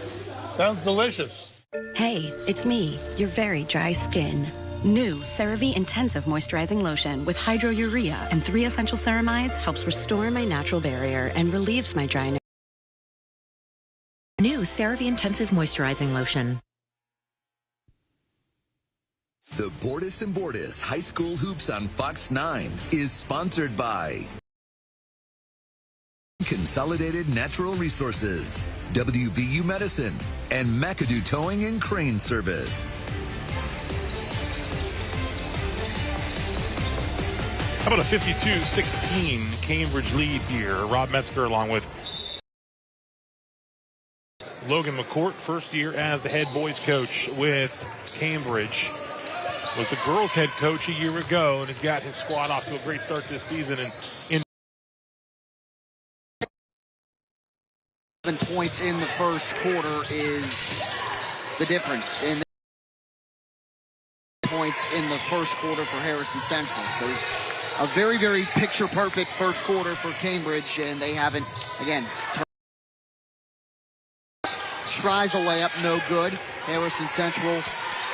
Sounds delicious. Hey, it's me, your very dry skin. New CeraVe Intensive Moisturizing Lotion with hydrourea and 3 essential ceramides helps restore my natural barrier and relieves my dryness. New CeraVe Intensive Moisturizing Lotion. The Bordas and Bordas High School Hoops on Fox 9 is sponsored by Consolidated Natural Resources, WVU Medicine, and McAdoo Towing and Crane Service. How about a 52-16 Cambridge lead here? Rob Metzger along with Logan McCourt, first year as the head boys coach with Cambridge. Was the girls head coach a year ago and has got his squad off to a great start this season. And in 7 points in the first quarter is the difference in points in the first quarter for Harrison Central. So it's a very, very picture-perfect first quarter for Cambridge, and they haven't, again, tries a layup, no good. Harrison Central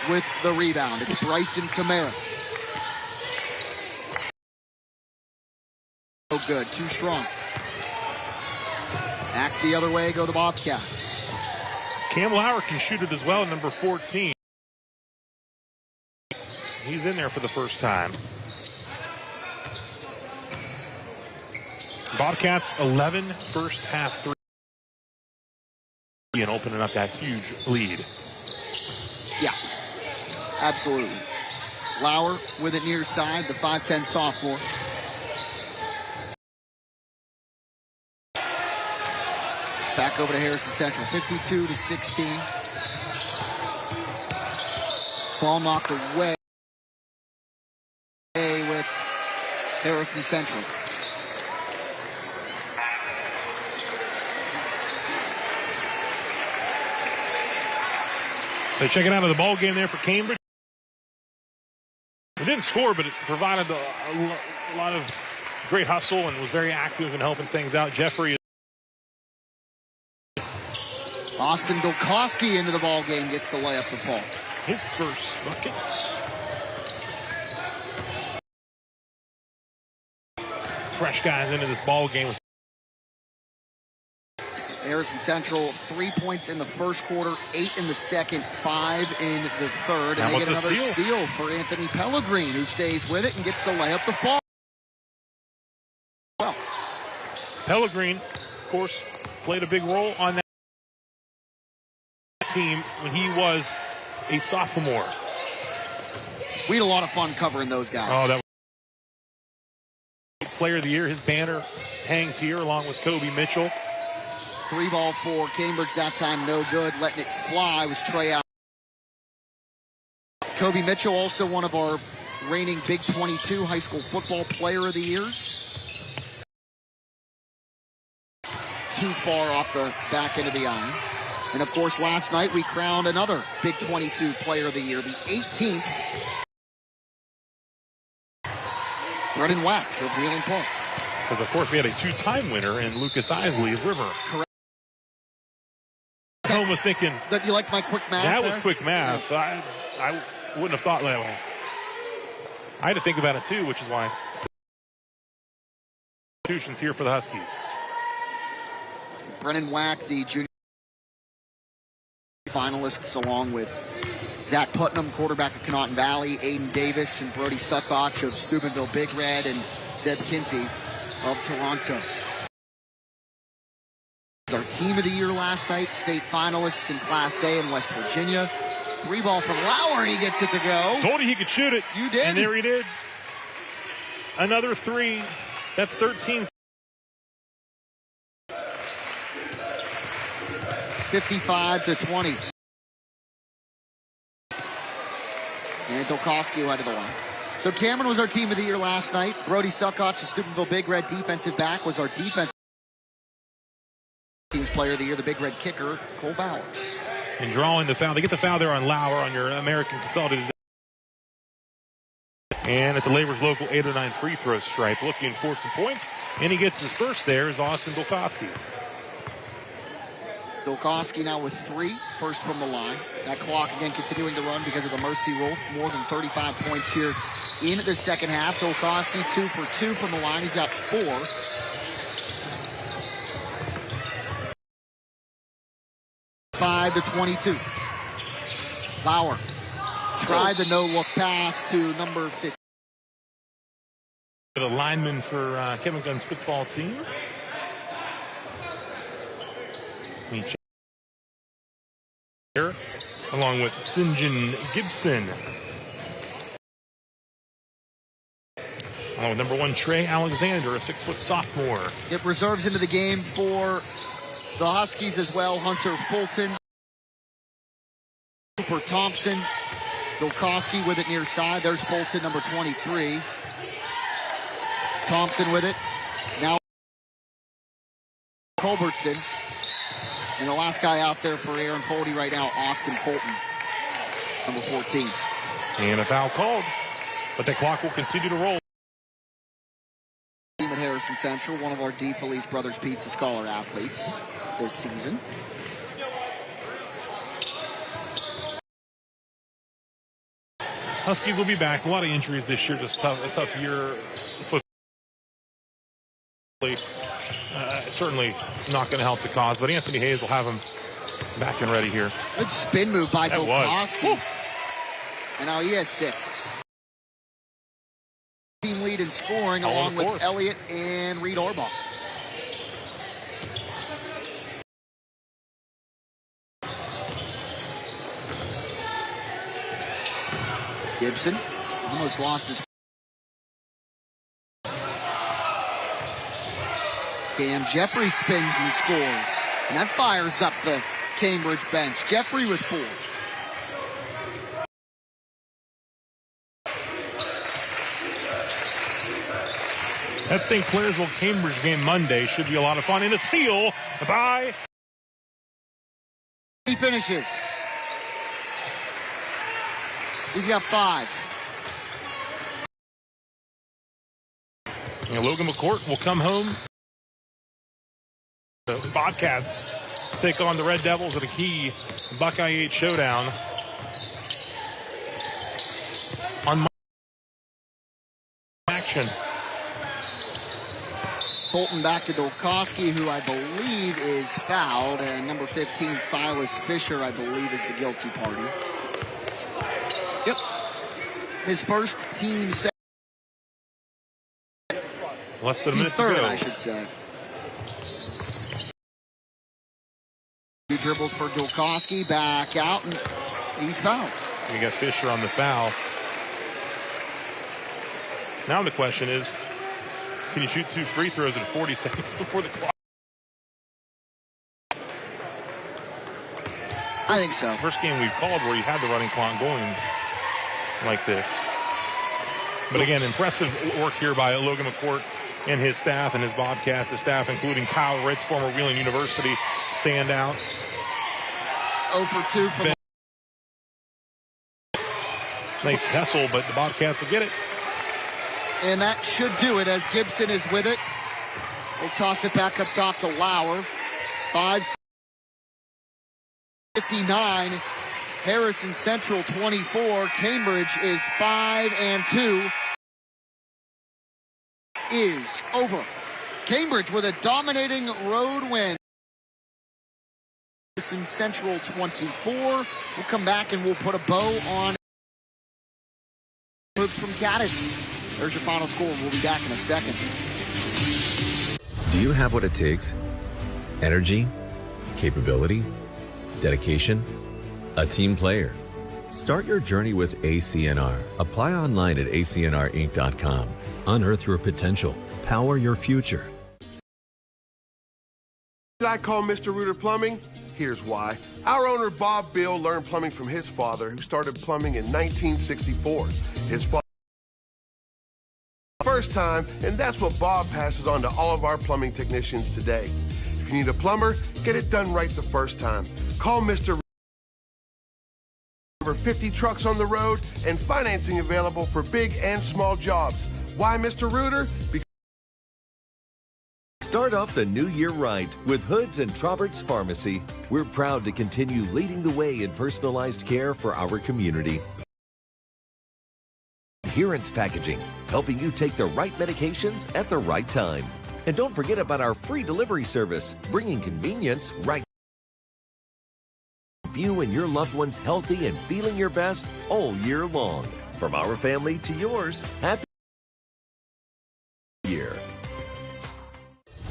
with the rebound. It's Bryson Kamara. No good, too strong. Back the other way go the Bobcats. Cam Lauer can shoot it as well, number 14. He's in there for the first time. Bobcats 11 first half three and opening up that huge lead. Yeah, absolutely. Lauer with it near side, the 5'10 sophomore. Back over to Harrison Central, 52-16. Ball knocked away with Harrison Central. They're checking out of the ball game there for Cambridge. It didn't score, but it provided a lot of great hustle and was very active in helping things out. Jeffrey. Austin Golkowski into the ball game, gets the layup to fall. His first bucket. Fresh guys into this ball game. Harrison Central, 3 points in the first quarter, 8 in the second, 5 in the third. And they get another steal for Anthony Pellegrin, who stays with it and gets the layup to fall. Well, Pellegrin, of course, played a big role on that team when he was a sophomore. We had a lot of fun covering those guys. Oh, that was player of the year. His banner hangs here along with Kobe Mitchell. 3 ball for Cambridge that time, no good. Letting it fly was Trey out. Kobe Mitchell, also one of our reigning Big 22 high school football player of the years. Too far off the back end of the iron. And of course, last night we crowned another Big 22 player of the year, the 18th. Brennan Wack of Wheeling Park. Because, of course, we had a 2-time winner in Lucas Isley of River. Correct. I was thinking that you like my quick math. That there? was quick math. Yeah. I wouldn't have thought that way. I had to think about it too, which is why institutions here for the Huskies. Brennan Wack, the junior finalists, along with Zach Putnam, quarterback of Connaughton Valley, Aiden Davis and Brody Suckoch of Steubenville Big Red, and Zeb Kinsey of Toronto. Our team of the year last night, state finalists in Class A in West Virginia. 3-ball from Lauer, and he gets it to go. Told you he could shoot it. You did. And there he did. Another 3. That's 13. 55-20. And Dolkowski went to the line. So Cameron was our team of the year last night. Brody Suckoch, the Steubenville Big Red defensive back, was our defensive team's player of the year. The Big Red kicker, Cole Bowers. And drawing the foul. They get the foul there on Lauer on your American Consolidated. And at the Labor's local 8 or 9 free throw stripe, looking for some points. And he gets his first there is Austin Dolkowski. Dolkowski now with 3, first from the line. That clock again continuing to run because of the mercy rule. More than 35 points here in the second half. Dolkowski 2 for 2 from the line. He's got 4. to 22. Lauer tried the no-look pass to number 50. The lineman for Kevin Gunn's football team. Here, along with Sinjin Gibson. Along with number 1, Trey Alexander, a 6-foot sophomore. It reserves into the game for the Huskies as well. Hunter Fulton. Cooper Thompson. Dolkowski with it near side. There's Fulton, number 23. Thompson with it. Now Culbertson. And the last guy out there for Aaron Foldy right now, Austin Fulton, number 14. And a foul called, but the clock will continue to roll. Team at Harrison Central, one of our D. Felice Brothers Pizza Scholar athletes this season. Huskies will be back. A lot of injuries this year. Just a tough year. Certainly not going to help the cause, but Anthony Hayes will have him back and ready here. Good spin move by Dolkowski. And now he has 6. Team lead in scoring along with Elliott and Reed Orbaugh. Gibson almost lost his. Cam Jeffrey spins and scores. And that fires up the Cambridge bench. Jeffrey with 4. That St. Clairsville Cambridge game Monday should be a lot of fun. And a steal by. He finishes. He's got 5. And Logan McCourt will come home. The Bobcats take on the Red Devils at a key Buckeye 8 showdown on action. Fulton back to Dolkowski, who I believe is fouled, and number 15, Silas Fisher, I believe, is the guilty party. Yep. His first team set. Less than a minute third, to go. I should say. 2 dribbles for Dolkowski, back out, and he's fouled. We got Fisher on the foul. Now the question is, can you shoot 2 free throws in 40 seconds before the clock? I think so. First game we've called where you had the running clock going like this. But again, impressive work here by Logan McCourt and his staff and his Bobcats, his staff, including Kyle Ritz, former Wheeling University standout. 0 for 2 from nice hustle, but the Bobcats will get it. And that should do it as Gibson is with it. We'll toss it back up top to Lauer. 5:59. Harrison Central 24. Cambridge is 5-2. Is over. Cambridge with a dominating road win. Harrison Central 24. We'll come back and we'll put a bow on hoops from Caddis. There's your final score. We'll be back in a second. Do you have what it takes? Energy, capability, dedication, a team player. Start your journey with ACNR. Apply online at acnrinc.com. Unearth your potential. Power your future. Did I call Mr. Rooter Plumbing? Here's why. Our owner, Bob Bill, learned plumbing from his father, who started plumbing in 1964. His father first time, and that's what Bob passes on to all of our plumbing technicians today. If you need a plumber, get it done right the first time. Call Mr. Over 50 trucks on the road and financing available for big and small jobs. Why Mr. Rooter? Because start off the new year right with Hoods and Roberts Pharmacy. We're proud to continue leading the way in personalized care for our community. Adherence packaging, helping you take the right medications at the right time. And don't forget about our free delivery service, bringing convenience right. You and your loved ones healthy and feeling your best all year long. From our family to yours, happy year.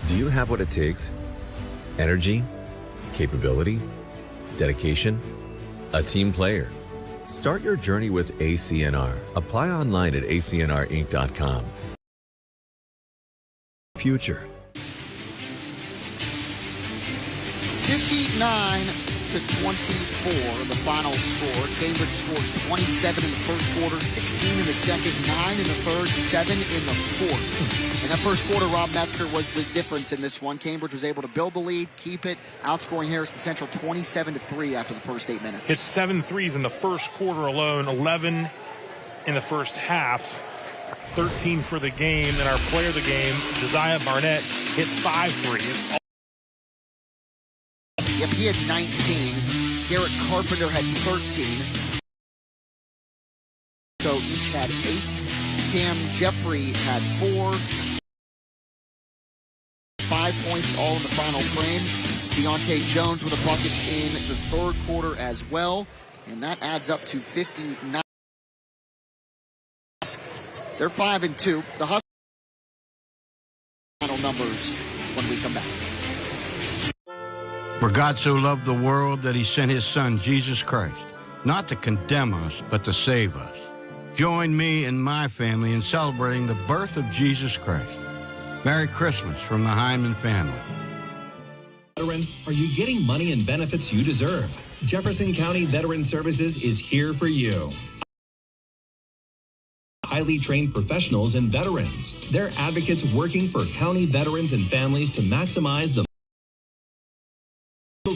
Do you have what it takes? Energy, capability, dedication, a team player. Start your journey with ACNR. Apply online at acnrinc.com. Future. 59-24, the final score. Cambridge scores 27 in the first quarter, 16 in the second, 9 in the third, 7 in the fourth. In that first quarter, Rob Metzger was the difference in this one. Cambridge was able to build the lead, keep it, outscoring Harrison Central 27-3 after the first 8 minutes. Hit 7 threes in the first quarter alone, 11 in the first half, 13 for the game. And our player of the game, Josiah Barnett, hit 5 threes. Yep, he had 19. Garrett Carpenter had 13. So each had 8. Cam Jeffrey had 4. 5 points all in the final frame. Deontay Jones with a bucket in the third quarter as well. And that adds up to 59. They're 5-2. The Huskies final numbers when we come back. For God so loved the world that he sent his son, Jesus Christ, not to condemn us, but to save us. Join me and my family in celebrating the birth of Jesus Christ. Merry Christmas from the Hyman family. Veteran, are you getting money and benefits you deserve? Jefferson County Veteran Services is here for you. Highly trained professionals and veterans. They're advocates working for county veterans and families to maximize the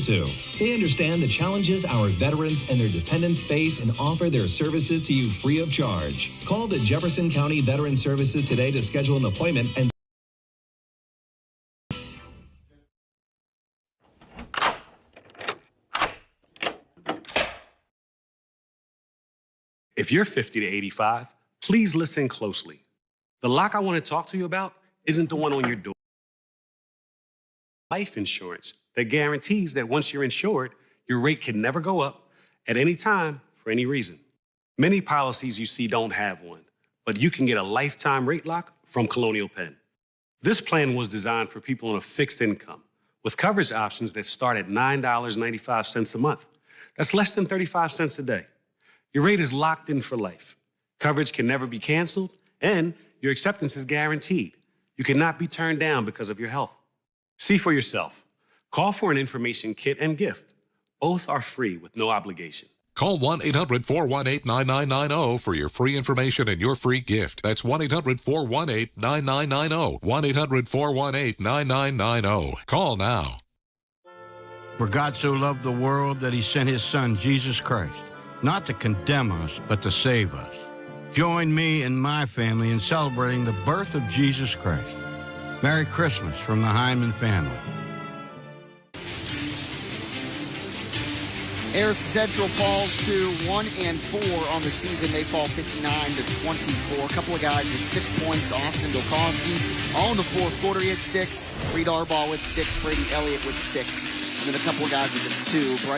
to. They understand the challenges our veterans and their dependents face and offer their services to you free of charge. Call the Jefferson County Veteran Services today to schedule an appointment and If you're 50 to 85, please listen closely. The lock I want to talk to you about isn't the one on your door. Life insurance that guarantees that once you're insured, your rate can never go up at any time for any reason. Many policies you see don't have one, but you can get a lifetime rate lock from Colonial Penn. This plan was designed for people on a fixed income with coverage options that start at $9.95 a month. That's less than 35 cents a day. Your rate is locked in for life. Coverage can never be canceled, and your acceptance is guaranteed. You cannot be turned down because of your health. See for yourself. Call for an information kit and gift. Both are free with no obligation. Call 1-800-418-9990 for your free information and your free gift. That's 1-800-418-9990. 1-800-418-9990. Call now. For God so loved the world that he sent his son, Jesus Christ, not to condemn us, but to save us. Join me and my family in celebrating the birth of Jesus Christ. Merry Christmas from the Hyman family. Harrison Central falls to 1-4 on the season. They fall 59-24. A couple of guys with 6 points. Austin Dolkowski, all in the fourth quarter. He had 6. Reed Arbaugh with 6. Brady Elliott with 6. And then a couple of guys with just 2.